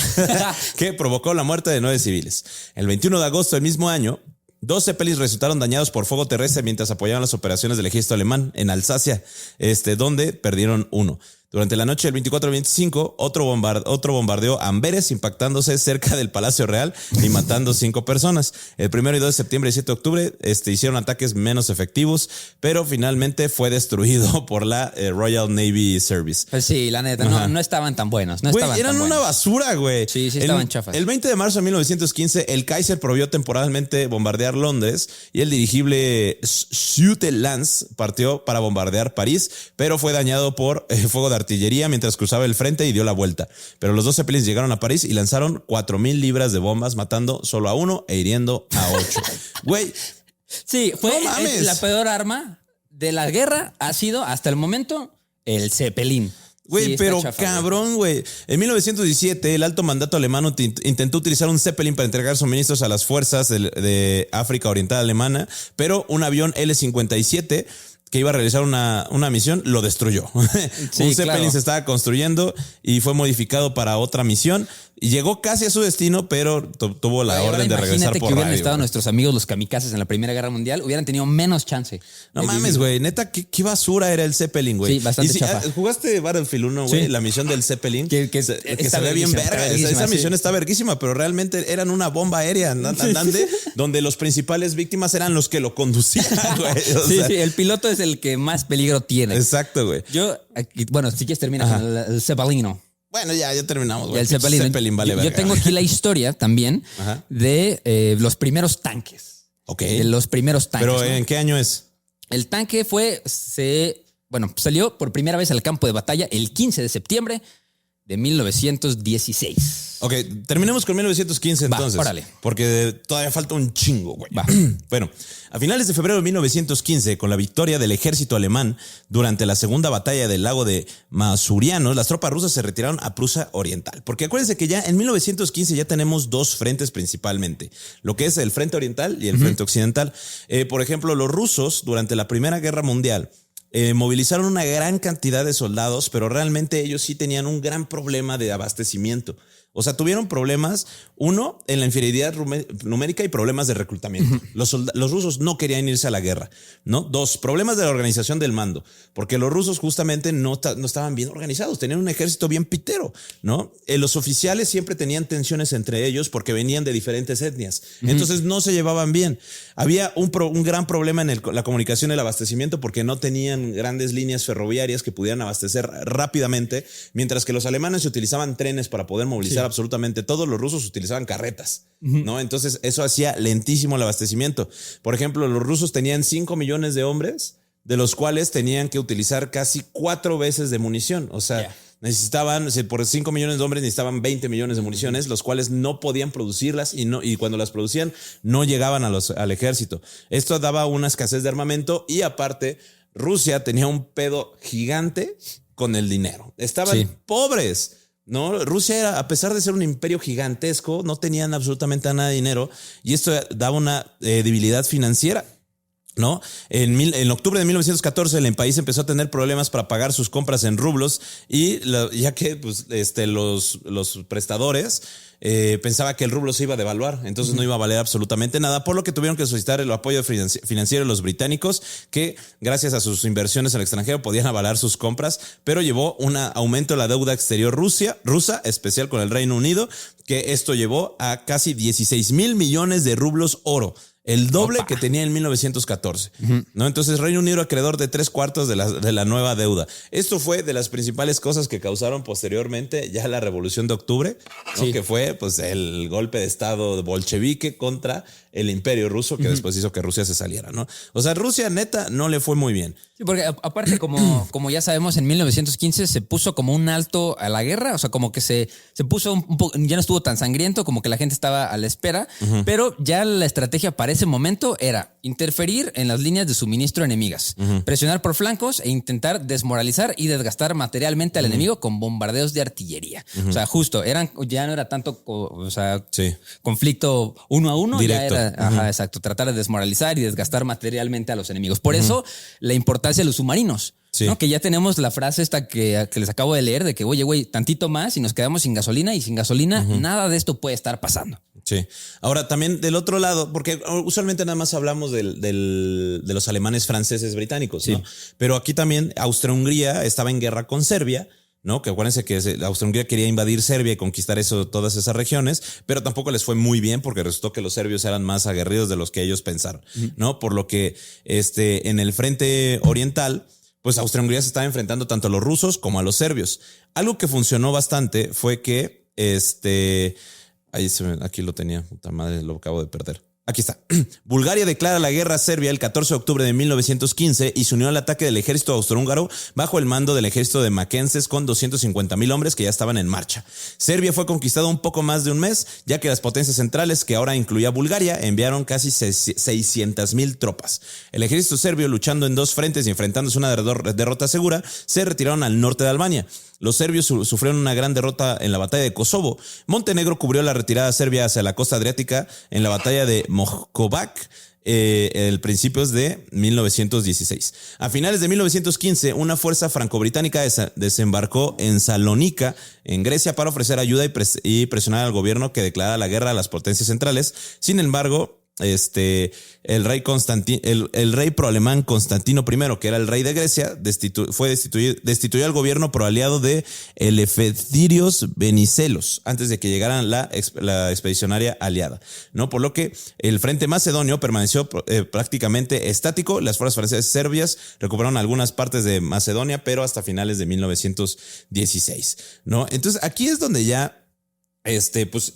S4: que provocó la muerte de 9 civiles. El 21 de agosto del mismo año, 2 Zeppelins resultaron dañados por fuego terrestre mientras apoyaban las operaciones del ejército alemán en Alsacia, donde perdieron 1. Durante la noche del 24 al 25, otro bombardeó Amberes, impactándose cerca del Palacio Real y matando 5 personas. El 1 y 2 de septiembre y 7 de octubre hicieron ataques menos efectivos, pero finalmente fue destruido por la Royal Navy Service.
S3: Pues sí, la neta, no estaban tan buenos. No
S4: Güey,
S3: estaban
S4: eran
S3: tan
S4: una
S3: buenos.
S4: basura, güey.
S3: Sí, estaban chafas.
S4: El 20 de marzo de 1915, el Kaiser prohibió temporalmente bombardear Londres y el dirigible Süd-Lance partió para bombardear París, pero fue dañado por fuego de artillería mientras cruzaba el frente y dio la vuelta. Pero los 2 Zeppelins llegaron a París y lanzaron 4,000 libras de bombas, matando solo a 1 e hiriendo a 8. Güey,
S3: Sí, fue
S4: No mames.
S3: la peor arma de la guerra, ha sido hasta el momento el Zeppelin.
S4: güey,
S3: Sí, está
S4: pero
S3: chafa,
S4: cabrón, güey. En 1917, el alto mandato alemán intentó utilizar un Zeppelin para entregar suministros a las fuerzas de África Oriental Alemana, pero un avión L-57 que iba a realizar una misión, lo destruyó.
S3: Sí,
S4: un Zeppelin
S3: claro.
S4: se estaba construyendo y fue modificado para otra misión. Y llegó casi a su destino, pero tuvo la
S3: Oye, ahora
S4: orden de regresar
S3: imagínate
S4: por
S3: que hubieran
S4: radio,
S3: estado
S4: güey.
S3: nuestros amigos los kamikazes en la Primera Guerra Mundial, hubieran tenido menos chance.
S4: No
S3: de
S4: mames,
S3: vivir.
S4: güey. Neta, ¿qué basura era el Zeppelin, güey?
S3: Sí, bastante
S4: Y si,
S3: chafa.
S4: ¿jugaste Battlefield 1, güey?
S3: Sí.
S4: La misión del Zeppelin.
S3: Que
S4: que
S3: está
S4: se ve bien
S3: verguísima,
S4: verga.
S3: está verguísima,
S4: Esa
S3: sí.
S4: misión está verguísima, pero realmente eran una bomba aérea andante, donde los principales víctimas eran los que lo conducían, güey. O
S3: Sí,
S4: sea,
S3: sí, el piloto es el que más peligro tiene.
S4: exacto, güey.
S3: Yo, bueno, si quieres terminar con el Zeppelino.
S4: Bueno, ya terminamos,
S3: Y
S4: güey.
S3: el
S4: Pinche
S3: Zeppelin.
S4: Zeppelin vale
S3: yo
S4: verga,
S3: tengo
S4: güey.
S3: aquí la historia también
S4: Ajá.
S3: de los primeros tanques.
S4: Ok.
S3: De los primeros tanques.
S4: Pero
S3: ¿no?
S4: ¿en qué año es?
S3: El tanque salió por primera vez al campo de batalla el 15 de septiembre de 1916.
S4: Ok, terminemos con 1915
S3: Va,
S4: entonces.
S3: órale.
S4: Porque todavía falta un chingo, güey.
S3: Va.
S4: Bueno, a finales de febrero de 1915, con la victoria del ejército alemán durante la segunda batalla del lago de Masurianos, las tropas rusas se retiraron a Prusia Oriental. Porque acuérdense que ya en 1915 ya tenemos 2 frentes principalmente, lo que es el frente oriental y el frente occidental. Por ejemplo, los rusos durante la Primera Guerra Mundial movilizaron una gran cantidad de soldados, pero realmente ellos sí tenían un gran problema de abastecimiento. O sea, tuvieron problemas, uno, en la inferioridad numérica y problemas de reclutamiento. Los rusos no querían irse a la guerra, ¿no? 2, problemas de la organización del mando, porque los rusos justamente no estaban bien organizados, tenían un ejército bien pitero, ¿no? Los oficiales siempre tenían tensiones entre ellos porque venían de diferentes etnias, entonces no se llevaban bien. Había un gran problema en la comunicación y el abastecimiento porque no tenían grandes líneas ferroviarias que pudieran abastecer rápidamente, mientras que los alemanes utilizaban trenes para poder movilizar absolutamente todo. Los rusos utilizaban carretas, ¿no? Entonces eso hacía lentísimo el abastecimiento. Por ejemplo, los rusos tenían 5 millones de hombres, de los cuales tenían que utilizar casi 4 veces de munición. O sea, necesitaban, por 5 millones de hombres necesitaban 20 millones de municiones, los cuales no podían producirlas y cuando las producían no llegaban al ejército. Esto daba una escasez de armamento y aparte Rusia tenía un pedo gigante con el dinero. Estaban pobres. No, Rusia era, a pesar de ser un imperio gigantesco, no tenían absolutamente nada de dinero y esto daba una debilidad financiera, ¿no? En octubre de 1914 el país empezó a tener problemas para pagar sus compras en rublos y ya que pues, los prestadores pensaba que el rublo se iba a devaluar, entonces no iba a valer absolutamente nada, por lo que tuvieron que solicitar el apoyo financiero de los británicos, que gracias a sus inversiones en el extranjero podían avalar sus compras, pero llevó un aumento de la deuda exterior rusa, especial con el Reino Unido, que esto llevó a casi 16,000 millones de rublos oro. El doble que tenía en 1914. ¿No? Entonces, Reino Unido acreedor de 3/4 de la nueva deuda. Esto fue de las principales cosas que causaron posteriormente ya la Revolución de Octubre, ¿no?
S3: Sí.
S4: Que fue pues el golpe de estado bolchevique contra el Imperio Ruso, que después hizo que Rusia se saliera, ¿no? O sea, Rusia neta no le fue muy bien.
S3: Sí, porque aparte, como ya sabemos, en 1915 se puso como un alto a la guerra, o sea, como que se puso un poco, ya no estuvo tan sangriento, como que la gente estaba a la espera, pero ya la estrategia para ese momento era interferir en las líneas de suministro enemigas, presionar por flancos e intentar desmoralizar y desgastar materialmente al enemigo con bombardeos de artillería. O sea, justo, ya no era tanto, o sea,
S4: Sí.
S3: conflicto uno a uno,
S4: Directo.
S3: ya era, ajá, exacto, tratar de desmoralizar y desgastar materialmente a los enemigos. Por eso, la importancia de los submarinos.
S4: Sí.
S3: ¿No? Que ya tenemos la frase esta que les acabo de leer de que, oye, güey, tantito más y nos quedamos sin gasolina y sin gasolina nada de esto puede estar pasando.
S4: Sí. Ahora, también del otro lado, porque usualmente nada más hablamos de los alemanes, franceses, británicos,
S3: Sí.
S4: ¿no? Pero aquí también Austria-Hungría estaba en guerra con Serbia, ¿no? Que acuérdense que Austria-Hungría quería invadir Serbia y conquistar todas esas regiones, pero tampoco les fue muy bien porque resultó que los serbios eran más aguerridos de los que ellos pensaron, ¿no? Por lo que en el frente oriental, pues Austria-Hungría se estaba enfrentando tanto a los rusos como a los serbios. Algo que funcionó bastante fue que aquí lo tenía, puta madre, lo acabo de perder. Aquí está. Bulgaria declara la guerra a Serbia el 14 de octubre de 1915 y se unió al ataque del ejército austrohúngaro bajo el mando del ejército de Mackensen con 250,000 hombres que ya estaban en marcha. Serbia fue conquistada un poco más de un mes, ya que las potencias centrales, que ahora incluía Bulgaria, enviaron casi 600,000 tropas. El ejército serbio, luchando en dos frentes y enfrentándose a una derrota segura, se retiraron al norte de Albania. Los serbios sufrieron una gran derrota en la batalla de Kosovo. Montenegro cubrió la retirada serbia hacia la costa adriática en la batalla de Mojkovac, el principios de 1916. A finales de 1915, una fuerza franco-británica desembarcó en Salónica, en Grecia, para ofrecer ayuda y presionar al gobierno que declarara la guerra a las potencias centrales. Sin embargo, el rey proalemán Constantino I, que era el rey de Grecia, destituyó al gobierno proaliado de Eleftherios Venizelos antes de que llegaran la expedicionaria aliada, ¿no? Por lo que el frente macedonio permaneció prácticamente estático. Las fuerzas francesas y serbias recuperaron algunas partes de Macedonia, pero hasta finales de 1916, ¿no? Entonces aquí es donde ya pues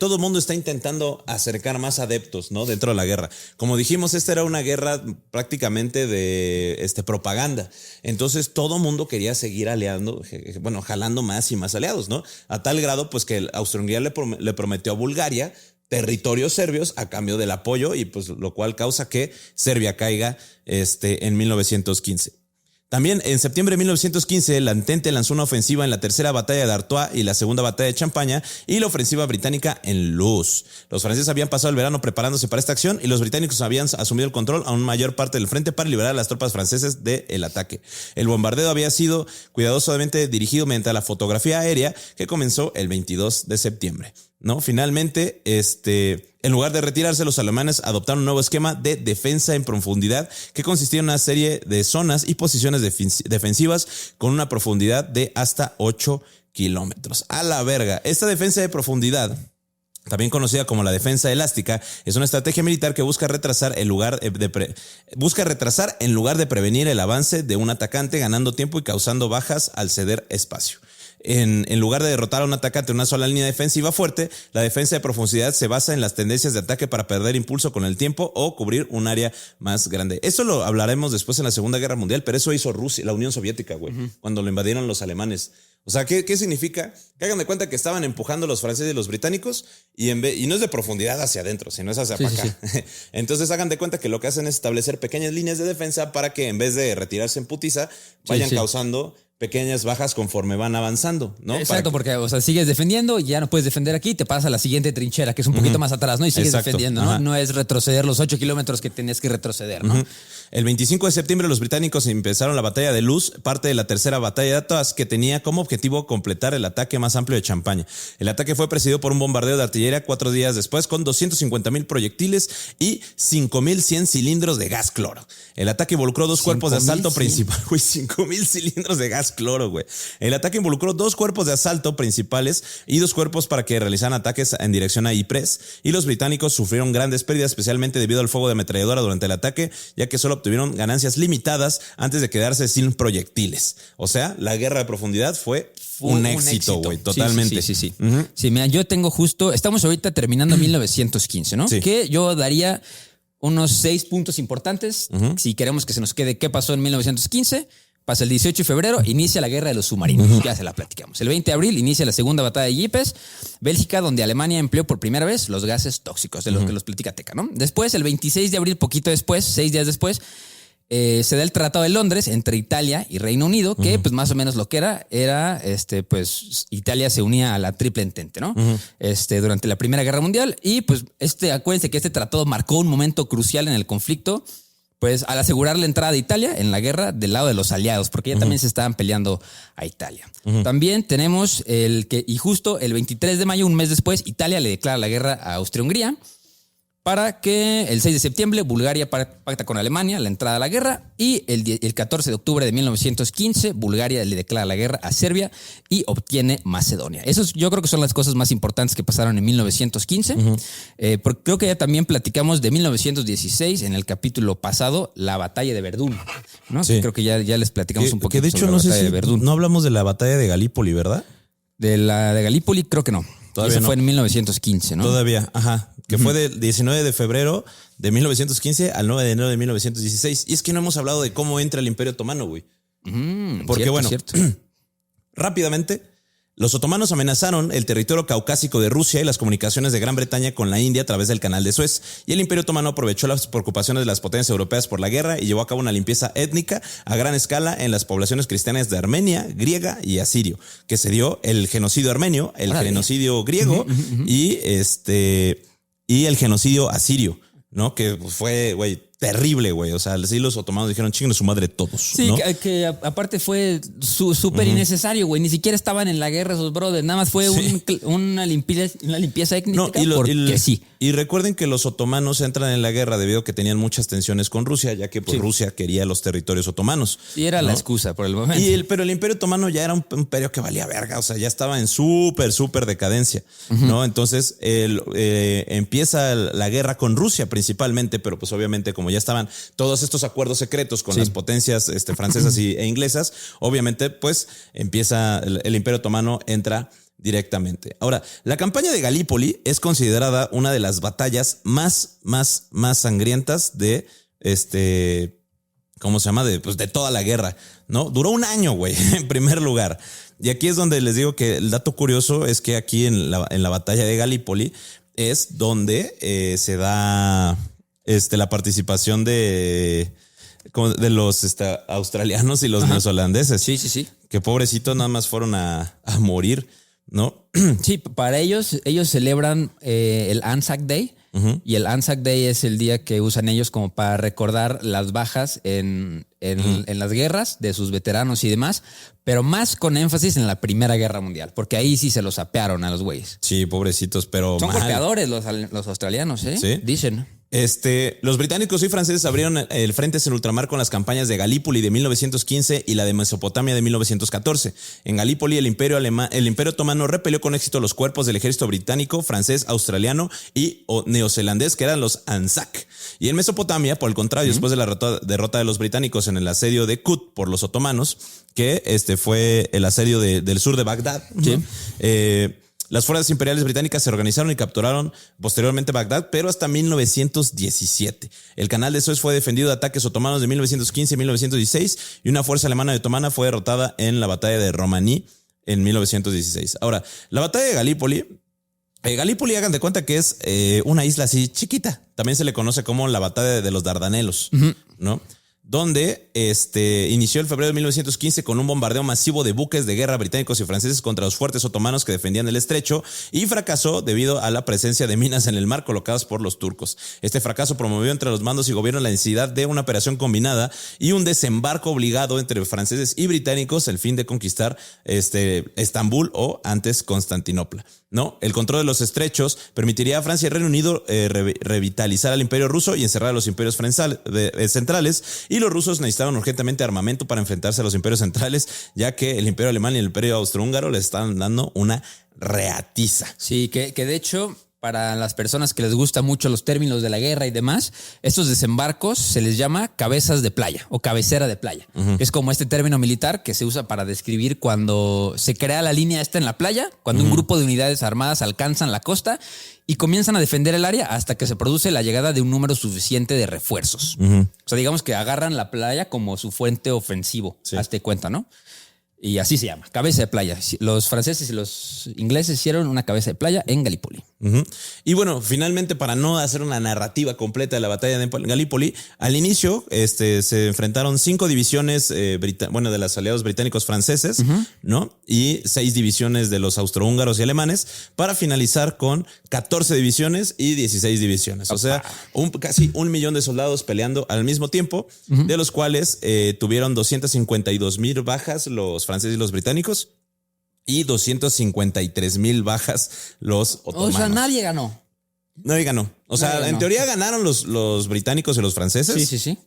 S4: todo el mundo está intentando acercar más adeptos, ¿no? Dentro de la guerra. Como dijimos, esta era una guerra prácticamente de propaganda. Entonces todo el mundo quería seguir jalando más y más aliados, ¿no? A tal grado, pues, que Austria-Hungría le prometió a Bulgaria territorios serbios a cambio del apoyo, y pues lo cual causa que Serbia caiga en 1915. También en septiembre de 1915, la Entente lanzó una ofensiva en la tercera batalla de Artois y la segunda batalla de Champaña, y la ofensiva británica en Luz. Los franceses habían pasado el verano preparándose para esta acción y los británicos habían asumido el control a una mayor parte del frente para liberar a las tropas francesas del ataque. El bombardeo había sido cuidadosamente dirigido mediante la fotografía aérea, que comenzó el 22 de septiembre. ¿No? Finalmente, en lugar de retirarse, los alemanes adoptaron un nuevo esquema de defensa en profundidad que consistía en una serie de zonas y posiciones defensivas con una profundidad de hasta 8 kilómetros. A la verga. Esta defensa de profundidad, también conocida como la defensa elástica, es una estrategia militar que busca retrasar en lugar de prevenir el avance de un atacante, ganando tiempo y causando bajas al ceder espacio. En lugar de derrotar a un atacante en una sola línea defensiva fuerte, la defensa de profundidad se basa en las tendencias de ataque para perder impulso con el tiempo o cubrir un área más grande. Eso lo hablaremos después en la Segunda Guerra Mundial, pero eso hizo Rusia, la Unión Soviética, güey, cuando lo invadieron los alemanes. O sea, ¿qué significa? Que hagan de cuenta que estaban empujando los franceses y los británicos y no es de profundidad hacia adentro, sino es hacia para acá. Sí. Entonces hagan de cuenta que lo que hacen es establecer pequeñas líneas de defensa para que en vez de retirarse en putiza, vayan causando pequeñas bajas conforme van avanzando, ¿no?
S3: Exacto, porque, o sea, sigues defendiendo y ya no puedes defender aquí, te pasas a la siguiente trinchera, que es un poquito más atrás, ¿no? Y sigues defendiendo, ¿no? No es retroceder los 8 kilómetros que tenés que retroceder, ¿no?
S4: El 25 de septiembre los británicos empezaron la batalla de Luz, parte de la tercera batalla de Artois, que tenía como objetivo completar el ataque más amplio de Champaña. El ataque fue presidido por un bombardeo de artillería 4 días después, con 250,000 proyectiles y 5,100 cilindros de gas cloro. El ataque involucró 2 cuerpos de asalto principal. 5,000 cilindros de gas gas cloro, güey. El ataque involucró 2 cuerpos de asalto principales y 2 cuerpos para que realizaran ataques en dirección a Ypres, y los británicos sufrieron grandes pérdidas, especialmente debido al fuego de ametralladora durante el ataque, ya que solo obtuvieron ganancias limitadas antes de quedarse sin proyectiles. O sea, la guerra de profundidad fue un éxito, güey, totalmente.
S3: Sí. Sí, mira, yo tengo justo, estamos ahorita terminando 1915, ¿no?
S4: Sí.
S3: Que yo daría unos 6 puntos importantes. Si queremos que se nos quede qué pasó en 1915, pasa el 18 de febrero, inicia la guerra de los submarinos. Ya se la platicamos. El 20 de abril inicia la segunda batalla de Ypres, Bélgica, donde Alemania empleó por primera vez los gases tóxicos, de los que los platica Teca, ¿no? Después, el 26 de abril, poquito después, 6 días después, se da el Tratado de Londres entre Italia y Reino Unido, que pues más o menos lo que era pues Italia se unía a la Triple Entente, ¿no? Durante la Primera Guerra Mundial, y pues acuérdense que este tratado marcó un momento crucial en el conflicto, pues al asegurar la entrada de Italia en la guerra del lado de los aliados, porque ya también se estaban peleando a Italia. También tenemos y justo el 23 de mayo, un mes después, Italia le declara la guerra a Austria-Hungría, para que el 6 de septiembre Bulgaria pacta con Alemania la entrada a la guerra, y el 14 de octubre de 1915 Bulgaria le declara la guerra a Serbia y obtiene Macedonia. Esos yo creo que son las cosas más importantes que pasaron en 1915. Porque creo que ya también platicamos de 1916 en el capítulo pasado, la batalla de Verdún, ¿no?
S4: Sí.
S3: Creo que ya les platicamos un poquito
S4: que de hecho
S3: sobre la
S4: no sé
S3: batalla
S4: si
S3: de Verdún.
S4: no hablamos de la batalla de Galípoli, ¿verdad?
S3: De la de Galípoli creo que no.
S4: Todavía
S3: Esa
S4: no.
S3: fue en 1915, ¿no?
S4: Todavía, ajá. Que fue del 19 de febrero de 1915 al 9 de enero de 1916. Y es que no hemos hablado de cómo entra el Imperio Otomano, güey. Porque
S3: Cierto.
S4: Rápidamente, los otomanos amenazaron el territorio caucásico de Rusia y las comunicaciones de Gran Bretaña con la India a través del Canal de Suez. Y el Imperio Otomano aprovechó las preocupaciones de las potencias europeas por la guerra y llevó a cabo una limpieza étnica a gran escala en las poblaciones cristianas de Armenia, griega y asirio, que se dio el genocidio armenio, el genocidio griego y el genocidio asirio, ¿no? Que fue, güey, terrible, güey. O sea, sí, los otomanos dijeron, chinguen su madre todos.
S3: Sí,
S4: ¿no?
S3: que aparte fue súper innecesario, güey. Ni siquiera estaban en la guerra esos brothers. Nada más fue una limpieza étnica porque sí.
S4: Y recuerden que los otomanos entran en la guerra debido a que tenían muchas tensiones con Rusia, ya que pues, Rusia quería los territorios otomanos.
S3: Y era la excusa por el momento.
S4: Pero el Imperio Otomano ya era un imperio que valía verga. O sea, ya estaba en súper decadencia, ¿no? Entonces, empieza la guerra con Rusia principalmente, pero pues obviamente como ya estaban todos estos acuerdos secretos con las potencias francesas e inglesas, obviamente pues empieza el Imperio Otomano entra directamente. Ahora, la campaña de Galípoli es considerada una de las batallas más sangrientas de ¿cómo se llama? De toda la guerra, ¿no? Duró un año, güey, en primer lugar. Y aquí es donde les digo que el dato curioso es que aquí en la batalla de Galípoli es donde se da la participación de los australianos y los neozelandeses.
S3: Sí.
S4: Que pobrecitos nada más fueron a morir, ¿no?
S3: Sí, para ellos celebran el Anzac Day. Y el Anzac Day es el día que usan ellos como para recordar las bajas en las guerras de sus veteranos y demás, pero más con énfasis en la Primera Guerra Mundial, porque ahí sí se los apearon a los güeyes.
S4: Sí, pobrecitos, pero
S3: son golpeadores los australianos, ¿eh?
S4: ¿Sí?
S3: Dicen.
S4: Los británicos y franceses abrieron el frente en ultramar con las campañas de Galípoli de 1915 y la de Mesopotamia de 1914. En Galípoli, el Imperio Otomano repelió con éxito los cuerpos del ejército británico, francés, australiano y neozelandés, que eran los Anzac. Y en Mesopotamia, por el contrario, después de la derrota de los británicos en el asedio de Kut por los otomanos, que fue el asedio del sur de Bagdad, las fuerzas imperiales británicas se organizaron y capturaron posteriormente Bagdad, pero hasta 1917. El canal de Suez fue defendido de ataques otomanos de 1915 y 1916 y una fuerza alemana y otomana fue derrotada en la batalla de Romaní en 1916. Ahora, la batalla de Galípoli, hagan de cuenta que es una isla así chiquita. También se le conoce como la batalla de los Dardanelos, ¿no? Donde inició en febrero de 1915 con un bombardeo masivo de buques de guerra británicos y franceses contra los fuertes otomanos que defendían el estrecho, y fracasó debido a la presencia de minas en el mar colocadas por los turcos. Este fracaso promovió entre los mandos y gobierno la necesidad de una operación combinada y un desembarco obligado entre franceses y británicos, el fin de conquistar Estambul o antes Constantinopla, ¿no? El control de los estrechos permitiría a Francia y Reino Unido revitalizar al imperio ruso y encerrar a los imperios centrales, y los rusos necesitaban urgentemente armamento para enfrentarse a los imperios centrales, ya que el imperio alemán y el imperio austrohúngaro les estaban dando una reatiza.
S3: Sí, que de hecho, para las personas que les gustan mucho los términos de la guerra y demás, estos desembarcos se les llama cabezas de playa o cabecera de playa. Es como este término militar que se usa para describir cuando se crea la línea esta en la playa, cuando un grupo de unidades armadas alcanzan la costa y comienzan a defender el área hasta que se produce la llegada de un número suficiente de refuerzos. O sea, digamos que agarran la playa como su fuente ofensivo. Sí. Hazte cuenta, ¿no? Y así se llama, cabeza de playa. Los franceses y los ingleses hicieron una cabeza de playa en Galípoli.
S4: Y bueno, finalmente, para no hacer una narrativa completa de la batalla de Galípoli, al inicio se enfrentaron 5 divisiones de los aliados británicos franceses, ¿no? Y 6 divisiones de los austrohúngaros y alemanes, para finalizar con 14 divisiones y 16 divisiones. O sea, casi 1 millón de soldados peleando al mismo tiempo, de los cuales tuvieron 252,000 bajas los franceses y los británicos y 253,000 bajas los otomanos.
S3: O sea, nadie ganó.
S4: Nadie ganó. O sea, en teoría ganaron los británicos y los franceses.
S3: Sí.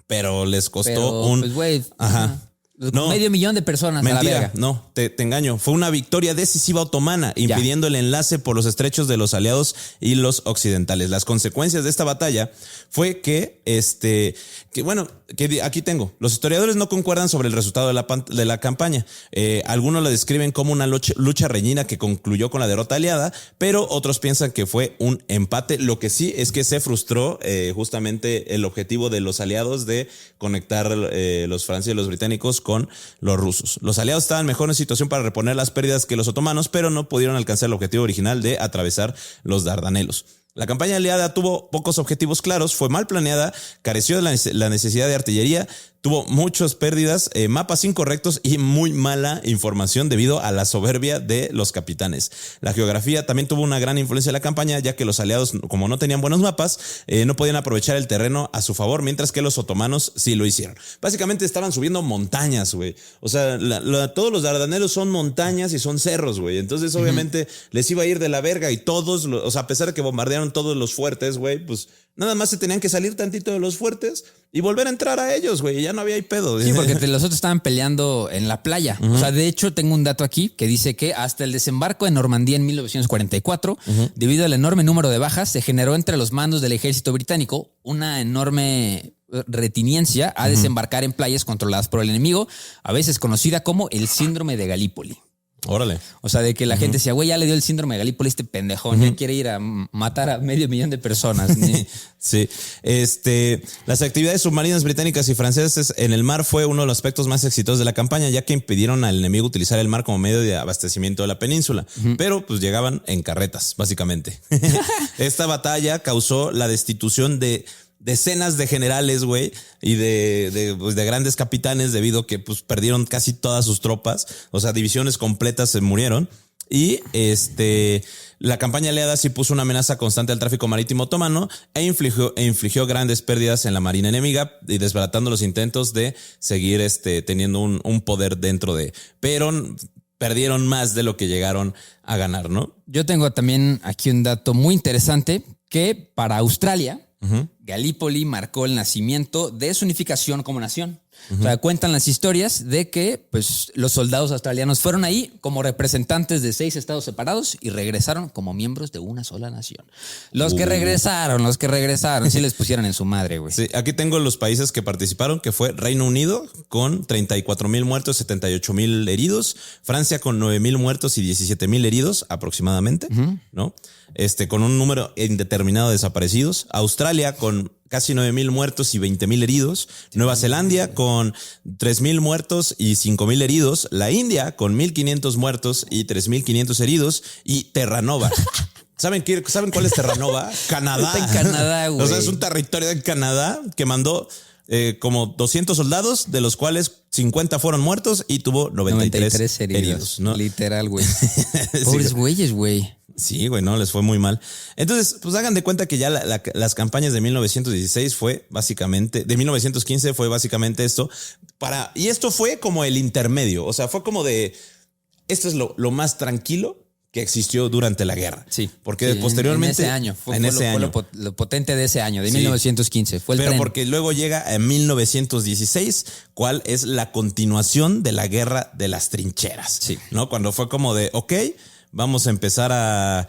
S4: Pero les costó
S3: pues, güey,
S4: Ajá.
S3: No, medio millón de personas.
S4: Mentira,
S3: a la verga.
S4: No, te engaño. Fue una victoria decisiva otomana, impidiendo el enlace por los estrechos de los aliados y los occidentales. Las consecuencias de esta batalla fue que aquí tengo. Los historiadores no concuerdan sobre el resultado de la campaña. Algunos la describen como una lucha reñida que concluyó con la derrota aliada, pero otros piensan que fue un empate. Lo que sí es que se frustró justamente el objetivo de los aliados de conectar los franceses y los británicos con los rusos. Los aliados estaban mejor en situación para reponer las pérdidas que los otomanos, pero no pudieron alcanzar el objetivo original de atravesar los Dardanelos. La campaña aliada tuvo pocos objetivos claros, fue mal planeada, careció de la necesidad de artillería, tuvo muchas pérdidas, mapas incorrectos y muy mala información debido a la soberbia de los capitanes. La geografía también tuvo una gran influencia en la campaña, ya que los aliados, como no tenían buenos mapas, no podían aprovechar el terreno a su favor, mientras que los otomanos sí lo hicieron. Básicamente estaban subiendo montañas, güey. O sea, todos los Dardanelos son montañas y son cerros, güey. Entonces, obviamente, les iba a ir de la verga y todos, o sea, a pesar de que bombardearon todos los fuertes, güey, pues nada más se tenían que salir tantito de los fuertes y volver a entrar a ellos, güey. Ya no había pedo.
S3: Sí, porque los otros estaban peleando en la playa. O sea, de hecho, tengo un dato aquí que dice que hasta el desembarco de Normandía en 1944, debido al enorme número de bajas, se generó entre los mandos del ejército británico una enorme reticencia a desembarcar en playas controladas por el enemigo, a veces conocida como el síndrome de Galípoli.
S4: Órale.
S3: O sea, de que la gente decía, güey, ya le dio el síndrome de Galípoli este pendejón, ya quiere ir a matar a 500,000 de personas.
S4: Sí. Las actividades submarinas británicas y francesas en el mar fue uno de los aspectos más exitosos de la campaña, ya que impidieron al enemigo utilizar el mar como medio de abastecimiento de la península. Pero pues llegaban en carretas, básicamente. Esta batalla causó la destitución de decenas de generales, güey, y de grandes capitanes, debido a que pues perdieron casi todas sus tropas. O sea, divisiones completas se murieron. Y la campaña aliada sí puso una amenaza constante al tráfico marítimo otomano e infligió grandes pérdidas en la marina enemiga, y desbaratando los intentos de seguir teniendo un poder dentro de. Pero perdieron más de lo que llegaron a ganar, ¿no?
S3: Yo tengo también aquí un dato muy interesante, que para Australia, Galípoli marcó el nacimiento de su unificación como nación. O sea, cuentan las historias de que pues, los soldados australianos fueron ahí como representantes de 6 estados separados y regresaron como miembros de una sola nación. Los que regresaron, sí les pusieron en su madre, güey.
S4: Sí, aquí tengo los países que participaron, que fue Reino Unido con 34,000 muertos, 78,000 heridos, Francia con 9,000 muertos y 17,000 heridos aproximadamente, ¿no? Con un número indeterminado de desaparecidos, Australia con casi 9,000 muertos y 20,000 heridos, Nueva Zelanda con 3,000 muertos y 5,000 heridos, la India con 1,500 muertos y 3,500 heridos, y Terranova. ¿Saben cuál es Terranova? Canadá.
S3: Está en Canadá, güey.
S4: O sea, es un territorio de Canadá que mandó como 200 soldados, de los cuales 50 fueron muertos y tuvo 93 heridos, ¿no?
S3: Literal, güey. Pobres güeyes, güey.
S4: Sí, güey, no, les fue muy mal. Entonces, pues hagan de cuenta que ya las campañas de 1916 fue básicamente, de 1915 fue básicamente esto, y esto fue como el intermedio, o sea, fue como de, esto es lo más tranquilo que existió durante la guerra.
S3: Sí.
S4: Porque
S3: sí,
S4: posteriormente...
S3: En ese año. Fue
S4: año.
S3: lo potente de ese año, de
S4: Sí.
S3: 1915. Fue el
S4: Pero
S3: tren.
S4: porque luego llega en 1916, cuál es la continuación de la guerra de las trincheras.
S3: Sí.
S4: ¿No? Cuando fue como de, ok, vamos a empezar a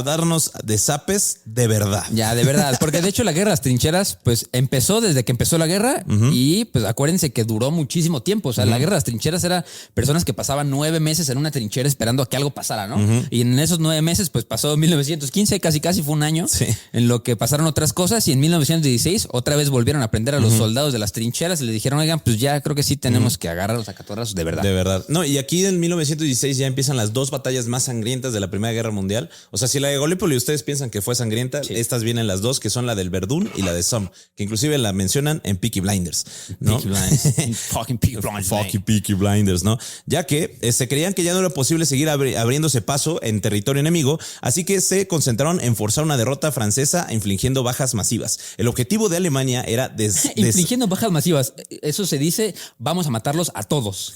S4: darnos de zapes de verdad.
S3: Ya, de verdad. Porque de hecho la guerra de las trincheras, pues empezó desde que empezó la guerra y pues acuérdense que duró muchísimo tiempo. O sea, la guerra de las trincheras era personas que pasaban 9 meses en una trinchera esperando a que algo pasara, ¿no? Y en esos 9 meses, pues pasó 1915, casi fue un año
S4: Sí.
S3: en lo que pasaron otras cosas. Y en 1916 otra vez volvieron a aprender a los soldados de las trincheras y le dijeron, oigan, pues ya creo que sí tenemos que agarrarlos a catorrazos de verdad.
S4: De verdad. No, y aquí en 1916 ya empiezan las 2 batallas más sangrientas de la Primera Guerra Mundial. O sea, si la de Galípoli ustedes piensan que fue sangrienta, estas vienen las 2, que son la del Verdún y la de Somme, que inclusive la mencionan en Peaky Blinders, ¿no?
S3: Peaky Blinders. Fucking Peaky Blinders.
S4: Fucking Peaky Blinders, ¿no? Ya que se creían que ya no era posible seguir abriéndose paso en territorio enemigo, así que se concentraron en forzar una derrota francesa infligiendo bajas masivas. El objetivo de Alemania era
S3: infligiendo bajas masivas. Eso se dice, vamos a matarlos a todos.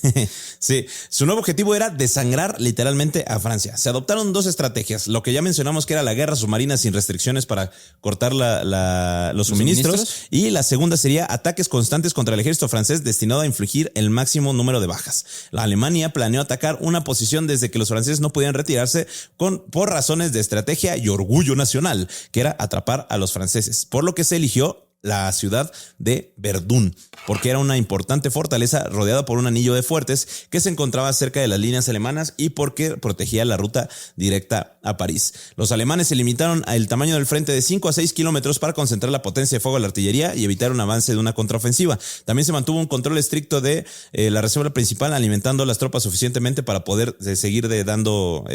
S4: Sí, su nuevo objetivo era desangrar literalmente a Francia. Se adoptaron 2 estrategias, lo que ya mencionamos que era la guerra submarina sin restricciones para cortar los suministros, y la segunda sería ataques constantes contra el ejército francés destinado a infligir el máximo número de bajas. La Alemania planeó atacar una posición desde que los franceses no podían retirarse por razones de estrategia y orgullo nacional, que era atrapar a los franceses, por lo que se eligió la ciudad de Verdún, porque era una importante fortaleza rodeada por un anillo de fuertes que se encontraba cerca de las líneas alemanas y porque protegía la ruta directa a París. Los alemanes se limitaron al tamaño del frente de 5 a 6 kilómetros para concentrar la potencia de fuego de la artillería y evitar un avance de una contraofensiva. También se mantuvo un control estricto de la reserva principal, alimentando a las tropas suficientemente para poder seguir dando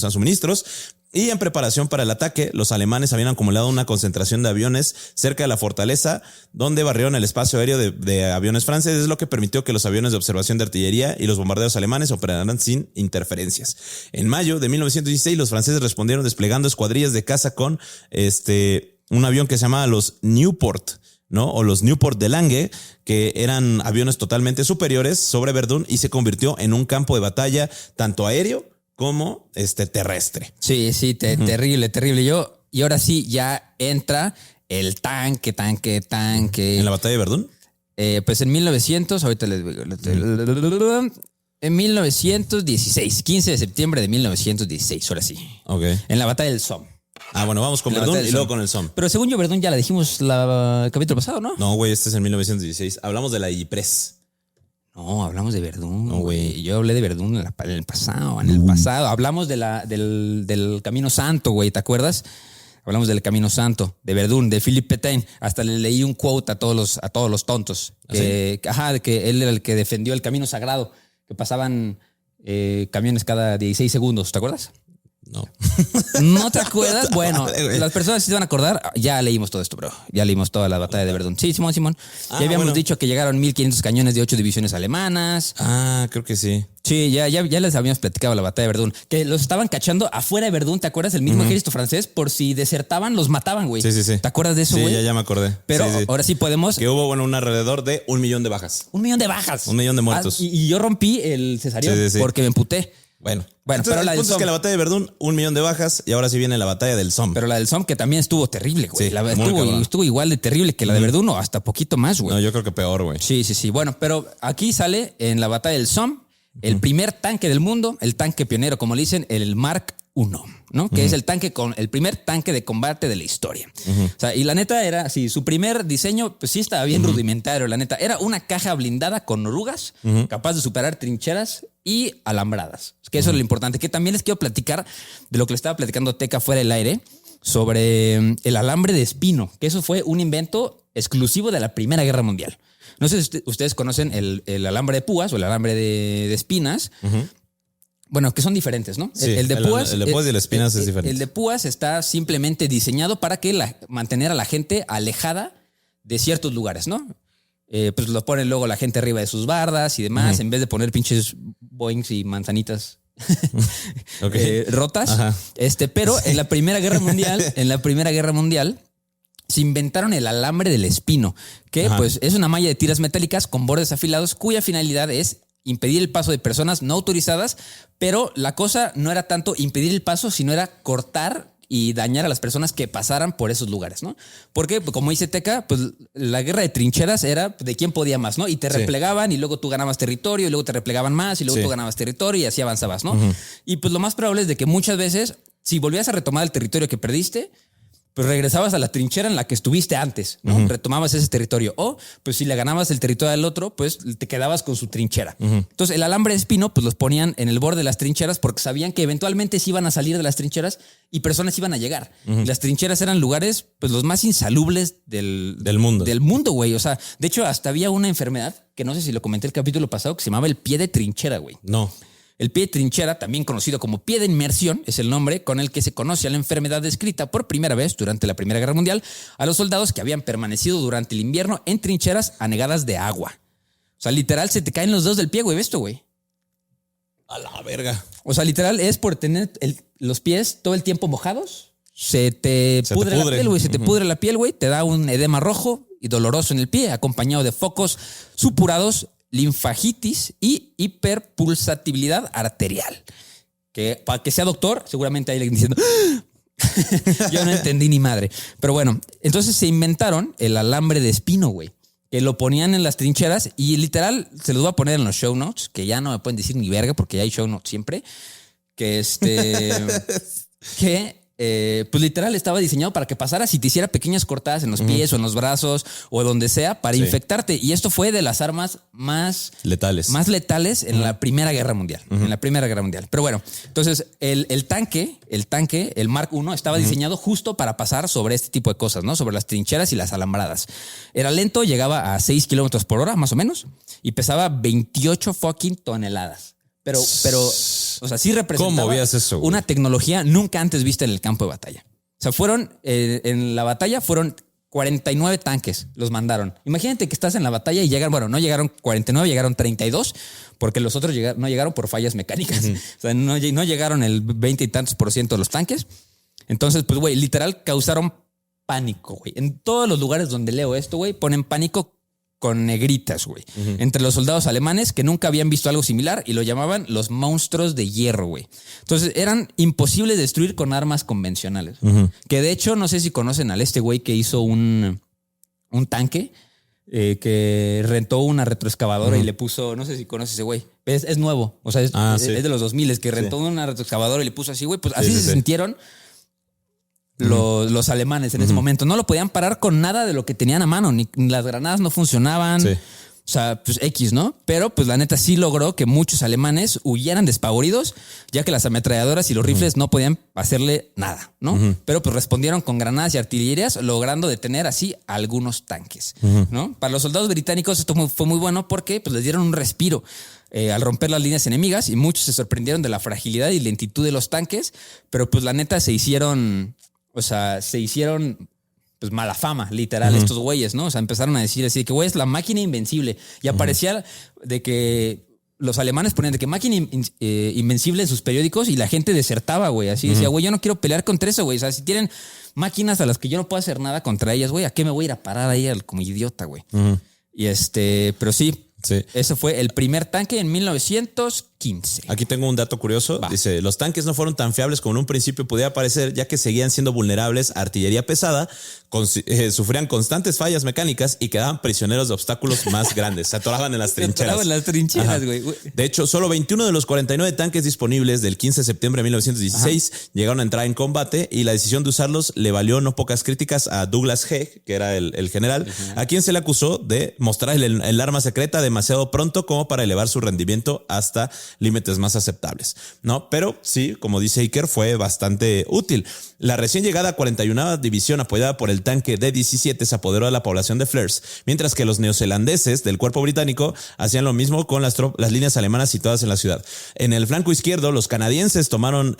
S4: suministros. Y en preparación para el ataque, los alemanes habían acumulado una concentración de aviones cerca de la fortaleza, donde barrieron el espacio aéreo de aviones franceses, lo que permitió que los aviones de observación de artillería y los bombarderos alemanes operaran sin interferencias. En mayo de 1916, los franceses respondieron desplegando escuadrillas de caza con un avión que se llamaba los Nieuport, ¿no? O los Nieuport de Lange, que eran aviones totalmente superiores sobre Verdún, y se convirtió en un campo de batalla tanto aéreo como terrestre.
S3: Sí, terrible. Y ahora sí, ya entra el tanque.
S4: ¿En la batalla de Verdún?
S3: Pues en 1900, ahorita les digo. En 1916, 15 de septiembre de 1916, ahora sí.
S4: Ok.
S3: En la batalla del Somme.
S4: Ah, bueno, vamos con Verdún y luego con el Somme.
S3: Pero según yo, Verdún ya la dijimos el capítulo pasado, ¿no?
S4: No, güey, este es en 1916. Hablamos de la Ypres.
S3: No, hablamos de Verdún.
S4: No, güey.
S3: Yo hablé de Verdún en el pasado. Hablamos del Camino Santo, güey. ¿Te acuerdas? Hablamos del Camino Santo, de Verdún, de Philippe Pétain. Hasta le leí un quote a todos los tontos. Que él era el que defendió el camino sagrado, que pasaban camiones cada 16 segundos. ¿Te acuerdas?
S4: No.
S3: ¿No te acuerdas? Bueno, las personas sí se van a acordar. Ya leímos todo esto, bro. Ya leímos toda la batalla de Verdún. Sí, Simón. Ya habíamos dicho que llegaron 1,500 cañones de 8 divisiones alemanas.
S4: Ah, creo que sí.
S3: Sí, ya les habíamos platicado la batalla de Verdún. Que los estaban cachando afuera de Verdún, ¿te acuerdas? El mismo ejército francés, por si desertaban, los mataban, güey.
S4: Sí.
S3: ¿Te acuerdas de eso, güey?
S4: Sí, ya me acordé.
S3: Pero
S4: sí.
S3: ahora sí podemos...
S4: Que hubo, un alrededor de 1 millón de bajas.
S3: 1 millón de bajas.
S4: 1 millón de muertos.
S3: Y yo rompí el cesarión porque me emputé.
S4: Bueno,
S3: entonces,
S4: pero el punto es que la batalla de Verdún, 1 millón de bajas, y ahora sí viene la batalla del Somme.
S3: Pero la del Somme, que también estuvo terrible, güey.
S4: Sí,
S3: estuvo igual de terrible que la de Verdún, o hasta poquito más, güey.
S4: No, yo creo que peor, güey.
S3: Sí. Bueno, pero aquí sale en la batalla del Somme el primer tanque del mundo, el tanque pionero, como le dicen, el Mark I, ¿no? Que es el primer tanque de combate de la historia. O sea, y la neta era así, su primer diseño, pues sí estaba bien rudimentario, la neta. Era una caja blindada con orugas, capaz de superar trincheras y alambradas. Que eso es lo importante. Que también les quiero platicar de lo que le estaba platicando Teca fuera del aire sobre el alambre de espino, que eso fue un invento exclusivo de la Primera Guerra Mundial. No sé si ustedes conocen el alambre de púas o el alambre de espinas. Bueno, que son diferentes, ¿no?
S4: Sí,
S3: el de púas
S4: y el de espinas es diferente.
S3: El de púas está simplemente diseñado para que mantener a la gente alejada de ciertos lugares, ¿no? Pues lo ponen luego la gente arriba de sus bardas y demás, en vez de poner pinches boings y manzanitas rotas.
S4: Ajá.
S3: Pero en la Primera Guerra Mundial, se inventaron el alambre del espino, que pues es una malla de tiras metálicas con bordes afilados cuya finalidad es impedir el paso de personas no autorizadas, pero la cosa no era tanto impedir el paso, sino era cortar y dañar a las personas que pasaran por esos lugares, ¿no? Porque, como dice Teca, pues la guerra de trincheras era de quién podía más, ¿no? Y te replegaban y luego tú ganabas territorio y luego te replegaban más y luego tú ganabas territorio y así avanzabas, ¿no? Y pues lo más probable es de que muchas veces, si volvías a retomar el territorio que perdiste, pues regresabas a la trinchera en la que estuviste antes, ¿no? Retomabas ese territorio. O, pues si le ganabas el territorio al otro, pues te quedabas con su trinchera. Entonces, el alambre de espino, pues los ponían en el borde de las trincheras porque sabían que eventualmente se iban a salir de las trincheras y personas iban a llegar. Y las trincheras eran lugares, pues los más insalubres del mundo. Del mundo, güey. O sea, de hecho, hasta había una enfermedad que no sé si lo comenté el capítulo pasado, que se llamaba el pie de trinchera, güey.
S4: No.
S3: El pie de trinchera, también conocido como pie de inmersión, es el nombre con el que se conoce a la enfermedad descrita por primera vez durante la Primera Guerra Mundial a los soldados que habían permanecido durante el invierno en trincheras anegadas de agua. O sea, literal, se te caen los dedos del pie, güey. ¿Ves esto, güey?
S4: A la verga.
S3: O sea, literal, es por tener los pies todo el tiempo mojados. Se te pudre la piel, güey. Se te pudre la piel, güey. Te da un edema rojo y doloroso en el pie, acompañado de focos supurados, linfagitis y hiperpulsatividad arterial. Que para que sea doctor, seguramente hay alguien diciendo yo no entendí ni madre. Pero bueno, entonces se inventaron el alambre de espino, güey, que lo ponían en las trincheras y literal se los voy a poner en los show notes, que ya no me pueden decir ni verga porque ya hay show notes siempre. Que pues literal estaba diseñado para que pasaras y te hiciera pequeñas cortadas en los pies o en los brazos o donde sea para infectarte. Y esto fue de las armas más letales en la Primera Guerra Mundial. En la Primera Guerra Mundial. Pero bueno, entonces el tanque, el Mark I, estaba diseñado justo para pasar sobre este tipo de cosas, ¿no? Sobre las trincheras y las alambradas. Era lento, llegaba a 6 kilómetros por hora, más o menos, y pesaba 28 fucking toneladas. Pero, o sea, sí representaba una tecnología nunca antes vista en el campo de batalla. O sea, en la batalla fueron 49 tanques, los mandaron. Imagínate que estás en la batalla y llegan, bueno, no llegaron 49, llegaron 32, porque los otros no llegaron por fallas mecánicas. O sea, no llegaron el 20 y tantos % de los tanques. Entonces, pues, güey, literal causaron pánico, güey. En todos los lugares donde leo esto, güey, ponen pánico con negritas, güey. Entre los soldados alemanes que nunca habían visto algo similar y lo llamaban los monstruos de hierro, güey. Entonces eran imposibles de destruir con armas convencionales. Que de hecho, no sé si conocen al güey que hizo un tanque que rentó una retroexcavadora y le puso, no sé si conoces ese güey. Es nuevo, o sea, es de los 2000, que rentó una retroexcavadora y le puso así, güey. Pues así se sintieron los alemanes en ese momento. No lo podían parar con nada de lo que tenían a mano, ni las granadas no funcionaban. O sea, pues X, ¿no? Pero pues la neta sí logró que muchos alemanes huyeran despavoridos, ya que las ametralladoras y los rifles no podían hacerle nada, ¿no? Pero pues respondieron con granadas y artillerías, logrando detener así algunos tanques, ¿no? Para los soldados británicos esto fue muy bueno porque pues les dieron un respiro al romper las líneas enemigas y muchos se sorprendieron de la fragilidad y lentitud de los tanques, pero pues la neta se hicieron pues mala fama, literal, estos güeyes, ¿no? O sea, empezaron a decir así que, güey, es la máquina invencible. Y aparecía de que los alemanes ponían de que máquina invencible en sus periódicos y la gente desertaba, güey. Así decía, güey, yo no quiero pelear contra eso, güey. O sea, si tienen máquinas a las que yo no puedo hacer nada contra ellas, güey, ¿a qué me voy a ir a parar ahí como idiota, güey? Y pero sí. Ese fue el primer tanque en 1915.
S4: Aquí tengo un dato curioso. Dice, los tanques no fueron tan fiables como en un principio pudiera parecer, ya que seguían siendo vulnerables a artillería pesada, sufrían constantes fallas mecánicas y quedaban prisioneros de obstáculos más grandes. Se atoraban en las trincheras.
S3: Güey.
S4: De hecho, solo 21 de los 49 tanques disponibles del 15 de septiembre de 1916 llegaron a entrar en combate y la decisión de usarlos le valió no pocas críticas a Douglas Haig, que era el general, a quien se le acusó de mostrar el arma secreta demasiado pronto como para elevar su rendimiento hasta límites más aceptables, ¿no? Pero sí, como dice Iker, fue bastante útil. La recién llegada 41ª División, apoyada por el tanque D-17, se apoderó de la población de Flers, mientras que los neozelandeses del cuerpo británico hacían lo mismo con las líneas alemanas situadas en la ciudad. En el flanco izquierdo, los canadienses tomaron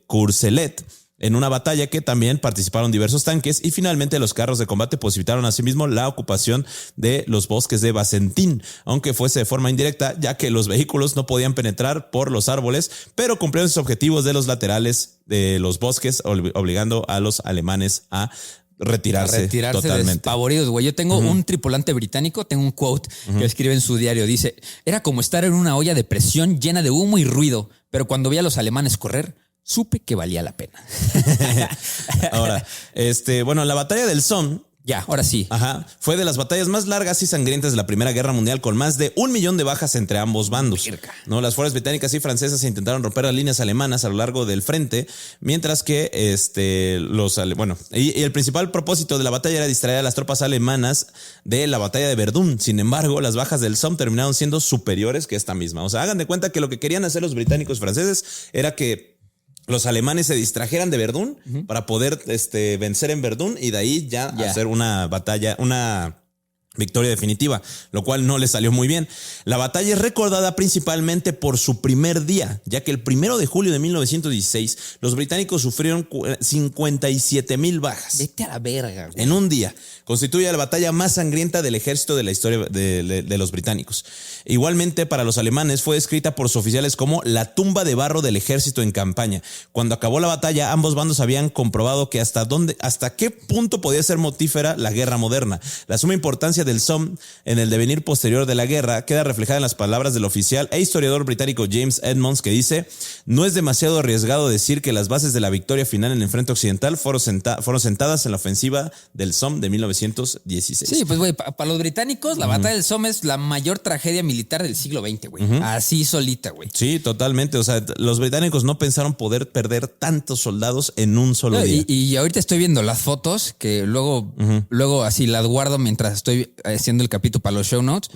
S4: Courcelette, en una batalla que también participaron diversos tanques, y finalmente los carros de combate posibilitaron asimismo la ocupación de los bosques de Bazentín, aunque fuese de forma indirecta, ya que los vehículos no podían penetrar por los árboles, pero cumplieron sus objetivos de los laterales de los bosques, obligando a los alemanes a retirarse totalmente.
S3: Despavoridos, güey. Yo tengo un tripulante británico, tengo un quote que escribe en su diario. Dice, era como estar en una olla de presión llena de humo y ruido, pero cuando vi a los alemanes correr, supe que valía la pena.
S4: Ahora, bueno, la batalla del Somme.
S3: Ya, ahora sí.
S4: Ajá. Fue de las batallas más largas y sangrientas de la Primera Guerra Mundial, con más de 1 millón de bajas entre ambos bandos. ¿No? Las fuerzas británicas y francesas intentaron romper las líneas alemanas a lo largo del frente, mientras que y el principal propósito de la batalla era distraer a las tropas alemanas de la batalla de Verdún. Sin embargo, las bajas del Somme terminaron siendo superiores que esta misma. O sea, hagan de cuenta que lo que querían hacer los británicos y franceses era que los alemanes se distrajeran de Verdún para poder vencer en Verdún y de ahí ya hacer una batalla, una victoria definitiva, lo cual no le salió muy bien. La batalla es recordada principalmente por su primer día, ya que el 1 de julio de 1916 los británicos sufrieron 57,000 bajas.
S3: Vete a la verga, güey.
S4: En un día. Constituye la batalla más sangrienta del ejército de la historia de los británicos. Igualmente, para los alemanes fue descrita por sus oficiales como la tumba de barro del ejército en campaña. Cuando acabó la batalla, ambos bandos habían comprobado que hasta qué punto podía ser mortífera la guerra moderna. La suma importancia del Somme en el devenir posterior de la guerra queda reflejada en las palabras del oficial e historiador británico James Edmonds, que dice: no es demasiado arriesgado decir que las bases de la victoria final en el frente occidental fueron sentadas en la ofensiva del Somme de 1916.
S3: Sí, pues güey, para los británicos la batalla del Somme es la mayor tragedia militar del siglo XX, güey. Así solita, güey.
S4: Sí, totalmente. O sea, los británicos no pensaron poder perder tantos soldados en un solo día.
S3: Y ahorita estoy viendo las fotos que luego así las guardo mientras estoy haciendo el capítulo para los show notes.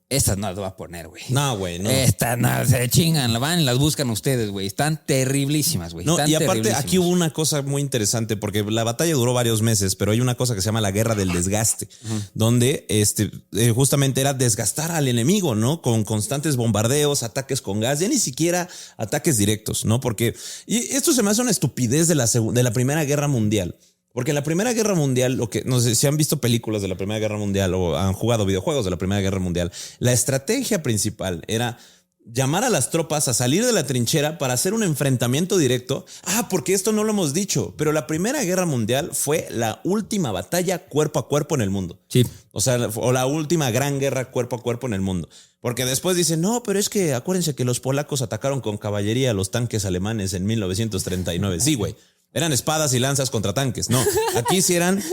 S3: Estas no las voy a poner, güey.
S4: No, güey, no.
S3: Estas no, se chingan, las buscan ustedes, güey. Están terriblísimas, güey.
S4: No, y aparte aquí hubo una cosa muy interesante, porque la batalla duró varios meses, pero hay una cosa que se llama la guerra del desgaste, donde justamente era desgastar al enemigo, ¿no? Con constantes bombardeos, ataques con gas, ya ni siquiera ataques directos, ¿no? Y esto se me hace una estupidez de la Primera Guerra Mundial. Porque en la Primera Guerra Mundial, no sé si han visto películas de la Primera Guerra Mundial o han jugado videojuegos de la Primera Guerra Mundial, la estrategia principal era llamar a las tropas a salir de la trinchera para hacer un enfrentamiento directo. Porque esto no lo hemos dicho, pero la Primera Guerra Mundial fue la última batalla cuerpo a cuerpo en el mundo.
S3: Sí.
S4: O la última gran guerra cuerpo a cuerpo en el mundo. Porque después dicen, no, pero es que acuérdense que los polacos atacaron con caballería a los tanques alemanes en 1939. Sí, güey. Eran espadas y lanzas contra tanques. No, aquí sí eran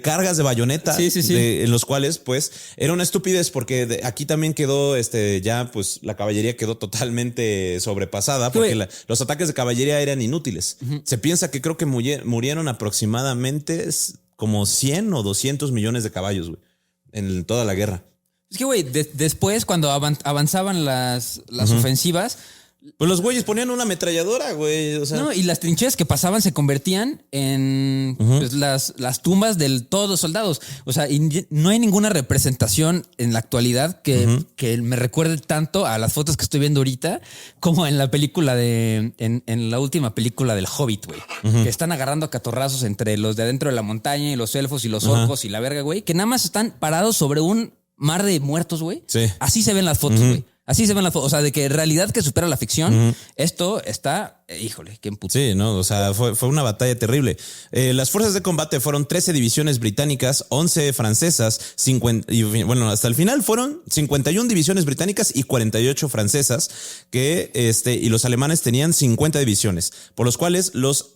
S4: cargas de bayoneta.
S3: Sí.
S4: En los cuales, pues, era una estupidez porque aquí también quedó, ya, pues, la caballería quedó totalmente sobrepasada porque los ataques de caballería eran inútiles. Se piensa que creo que murieron aproximadamente como 100 o 200 millones de caballos, güey, en toda la guerra.
S3: Es que, güey, después cuando avanzaban las ofensivas,
S4: pues los güeyes ponían una ametralladora, güey. O sea.
S3: No, y las trincheras que pasaban se convertían en pues, las tumbas de todos los soldados. O sea, y no hay ninguna representación en la actualidad que me recuerde tanto a las fotos que estoy viendo ahorita como en la película en la última película del Hobbit, güey. Que están agarrando a catorrazos entre los de adentro de la montaña y los elfos y los orcos y la verga, güey. Que nada más están parados sobre un mar de muertos, güey.
S4: Sí.
S3: Así se ven las fotos, güey. Así se ven las fotos. O sea, de que realidad que supera la ficción, esto está, híjole, qué puto.
S4: Sí, no, o sea, fue una batalla terrible. Las fuerzas de combate fueron 13 divisiones británicas, 11 francesas, 50, y bueno, hasta el final fueron 51 divisiones británicas y 48 francesas, y los alemanes tenían 50 divisiones, por los cuales los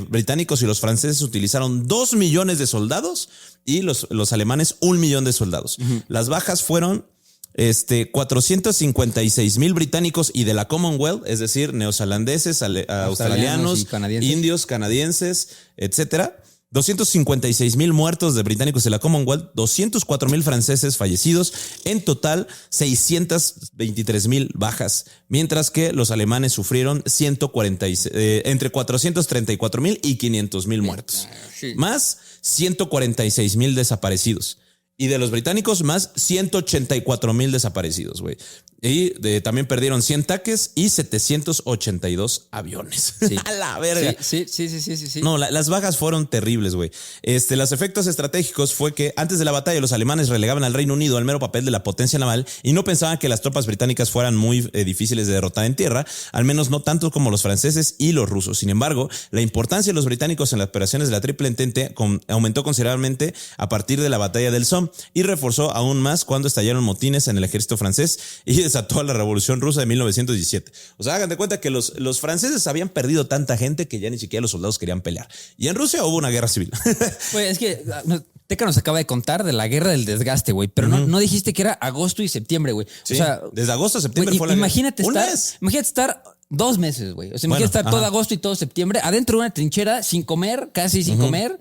S4: británicos y los franceses utilizaron 2 millones de soldados y los alemanes 1 millón de soldados. Las bajas fueron 456,000 británicos y de la Commonwealth, es decir, neozelandeses, australianos, indios, canadienses, etcétera. 256,000 muertos de británicos de la Commonwealth, 204,000 franceses fallecidos, en total 623,000 bajas, mientras que los alemanes sufrieron entre 434,000 y 500,000 muertos, más 146,000 desaparecidos. Y de los británicos, más 184,000 desaparecidos, güey. Y también perdieron 100 tanques y 782 aviones.
S3: Sí.
S4: A la verga.
S3: Sí.
S4: No, las bajas fueron terribles, güey. Los efectos estratégicos fue que antes de la batalla los alemanes relegaban al Reino Unido al mero papel de la potencia naval y no pensaban que las tropas británicas fueran muy difíciles de derrotar en tierra, al menos no tanto como los franceses y los rusos. Sin embargo, la importancia de los británicos en las operaciones de la Triple Entente aumentó considerablemente a partir de la batalla del Somme y reforzó aún más cuando estallaron motines en el ejército francés y desató la Revolución Rusa de 1917. O sea, hagan de cuenta que los franceses habían perdido tanta gente que ya ni siquiera los soldados querían pelear. Y en Rusia hubo una guerra civil.
S3: Güey, es que Teca nos acaba de contar de la guerra del desgaste, güey, pero no dijiste que era agosto y septiembre, güey.
S4: Sí,
S3: o sea,
S4: desde agosto a septiembre
S3: güey,
S4: fue la
S3: imagínate
S4: guerra.
S3: imagínate estar 2 meses, güey. O sea, imagínate estar todo agosto y todo septiembre adentro de una trinchera sin comer, casi sin comer,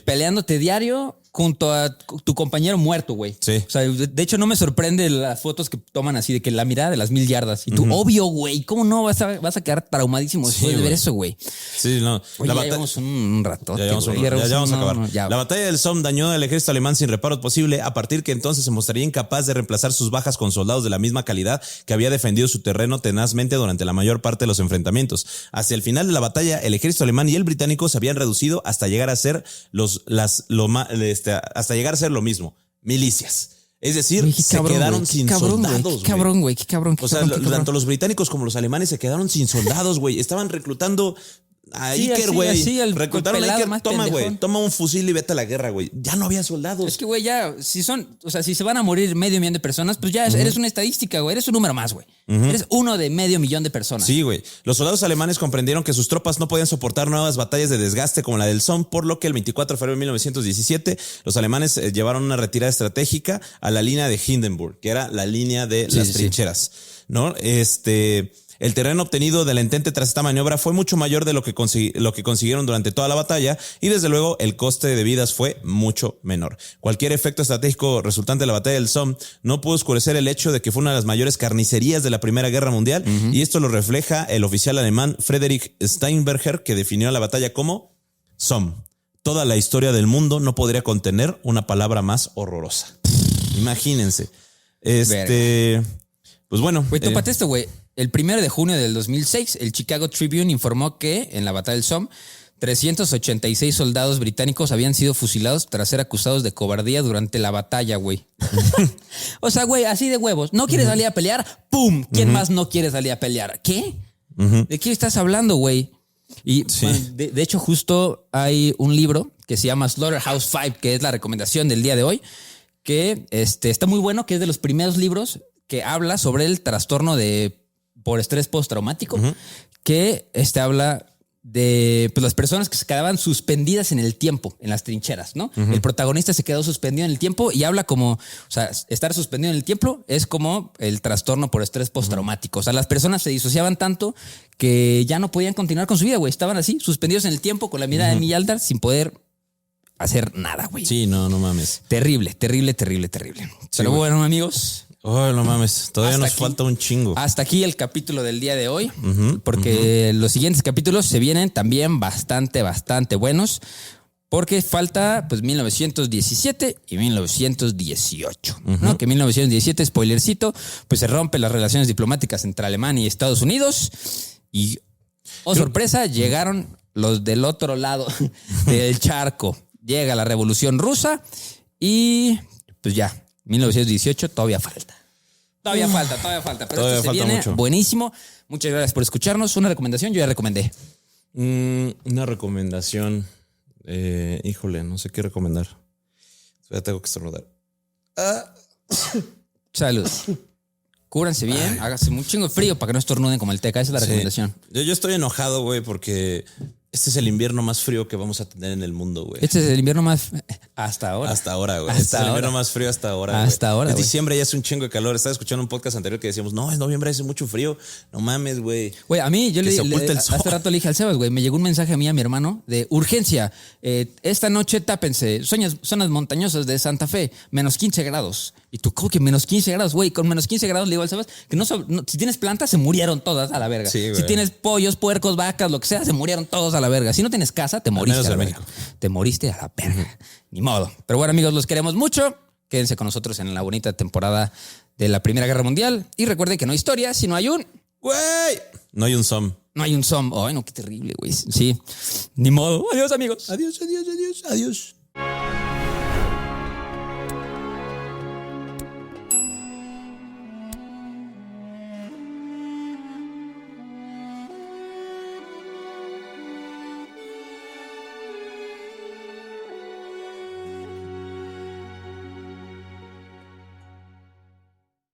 S3: peleándote diario junto a tu compañero muerto, güey.
S4: Sí.
S3: O sea, de hecho no me sorprende las fotos que toman así de que la mirada de las 1000 yardas. Y tú, obvio, güey, ¿cómo no vas a quedar traumadísimo después de ver eso, güey?
S4: Sí, no.
S3: Oye, ya llevamos un ratote,
S4: ya vamos a acabar.
S3: Ya.
S4: La batalla del Somme dañó al ejército alemán sin reparo posible, a partir que entonces se mostraría incapaz de reemplazar sus bajas con soldados de la misma calidad que había defendido su terreno tenazmente durante la mayor parte de los enfrentamientos. Hacia el final de la batalla, el ejército alemán y el británico se habían reducido hasta llegar a ser lo mismo, milicias. Es decir,
S3: güey,
S4: se quedaron sin soldados.
S3: Qué cabrón, güey.
S4: O sea, tanto los británicos como los alemanes se quedaron sin soldados, güey. Estaban reclutando a Iker, güey. Reclutaron a Iker. Toma, güey. Toma un fusil y vete a la guerra, güey. Ya no había soldados.
S3: Es que, güey, ya, si se van a morir 500,000 de personas, pues ya eres una estadística, güey. Eres un número más, güey. Eres uno de 500,000 de personas.
S4: Sí, güey. Los soldados alemanes comprendieron que sus tropas no podían soportar nuevas batallas de desgaste como la del Somme, por lo que el 24 de febrero de 1917 los alemanes llevaron una retirada estratégica a la línea de Hindenburg, que era la línea de las trincheras, ¿no? El terreno obtenido de la Entente tras esta maniobra fue mucho mayor de lo que consiguieron durante toda la batalla y desde luego el coste de vidas fue mucho menor. Cualquier efecto estratégico resultante de la batalla del Somme no pudo oscurecer el hecho de que fue una de las mayores carnicerías de la Primera Guerra Mundial y esto lo refleja el oficial alemán Friedrich Steinberger, que definió la batalla como Somme. Toda la historia del mundo no podría contener una palabra más horrorosa. Imagínense. Pues bueno.
S3: Güey, tópate esto, güey. El 1 de junio del 2006, el Chicago Tribune informó que en la batalla del Somme, 386 soldados británicos habían sido fusilados tras ser acusados de cobardía durante la batalla, güey. O sea, güey, así de huevos. ¿No quieres salir a pelear? ¡Pum! ¿Quién más no quiere salir a pelear? ¿Qué? ¿De qué estás hablando, güey? Y bueno, de hecho, justo hay un libro que se llama Slaughterhouse 5, que es la recomendación del día de hoy, que está muy bueno, que es de los primeros libros que habla sobre el trastorno por estrés postraumático, que habla de las personas que se quedaban suspendidas en el tiempo, en las trincheras, ¿no? El protagonista se quedó suspendido en el tiempo y habla como, o sea, estar suspendido en el tiempo es como el trastorno por estrés postraumático. O sea, las personas se disociaban tanto que ya no podían continuar con su vida, güey. Estaban así, suspendidos en el tiempo con la mirada de Millaltar sin poder hacer nada, güey.
S4: Sí, no mames.
S3: Terrible. Pero bueno, amigos...
S4: Oh, no mames, todavía nos falta un chingo.
S3: Hasta aquí el capítulo del día de hoy, porque los siguientes capítulos se vienen también bastante buenos, porque falta pues 1917 y 1918, ¿no? Que 1917, spoilercito, pues se rompen las relaciones diplomáticas entre Alemania y Estados Unidos y, sorpresa, llegaron los del otro lado del charco. Llega la Revolución Rusa y pues ya, 1918 todavía falta. Todavía falta. Pero
S4: todavía
S3: esto se viene
S4: mucho. Buenísimo.
S3: Muchas gracias por escucharnos. Una recomendación, yo ya recomendé.
S4: Una recomendación. Híjole, no sé qué recomendar. Ya tengo que estornudar.
S3: Salud. Cúbranse bien, hágase un chingo de frío para que no estornuden como el Teca. Esa es la recomendación.
S4: Yo estoy enojado, güey, porque este es el invierno más frío que vamos a tener en el mundo, güey.
S3: Este es el invierno más... Hasta ahora.
S4: Hasta ahora, güey. Este es el invierno más frío hasta ahora.
S3: Hasta ahora,
S4: Es
S3: güey.
S4: diciembre, ya es un chingo de calor. Estaba escuchando un podcast anterior que decíamos, no, es noviembre, hace mucho frío. No mames, güey.
S3: Güey, a mí, yo
S4: Que
S3: le
S4: se oculte el sol.
S3: hace rato le dije al Sebas, güey, me llegó un mensaje a mí, a mi hermano, de urgencia. Esta noche tápense, zonas montañosas de Santa Fe, menos 15 grados. Y tú, ¿cómo que menos 15 grados? Güey, con menos 15 grados le digo al Sebas que si tienes plantas, se murieron todas a la verga.
S4: Sí,
S3: si tienes pollos, puercos, vacas, lo que sea, se murieron todos a la verga. Si no tienes casa, te moriste a la verga. Te moriste a la verga. Ni modo. Pero bueno, amigos, los queremos mucho. Quédense con nosotros en la bonita temporada de la Primera Guerra Mundial. Y recuerden que no hay historia, sino hay un...
S4: Güey, no hay un SOM.
S3: No hay un SOM. Ay, no, qué terrible, güey. Sí, ni modo. Adiós, amigos.
S4: Adiós, adiós, adiós, adiós.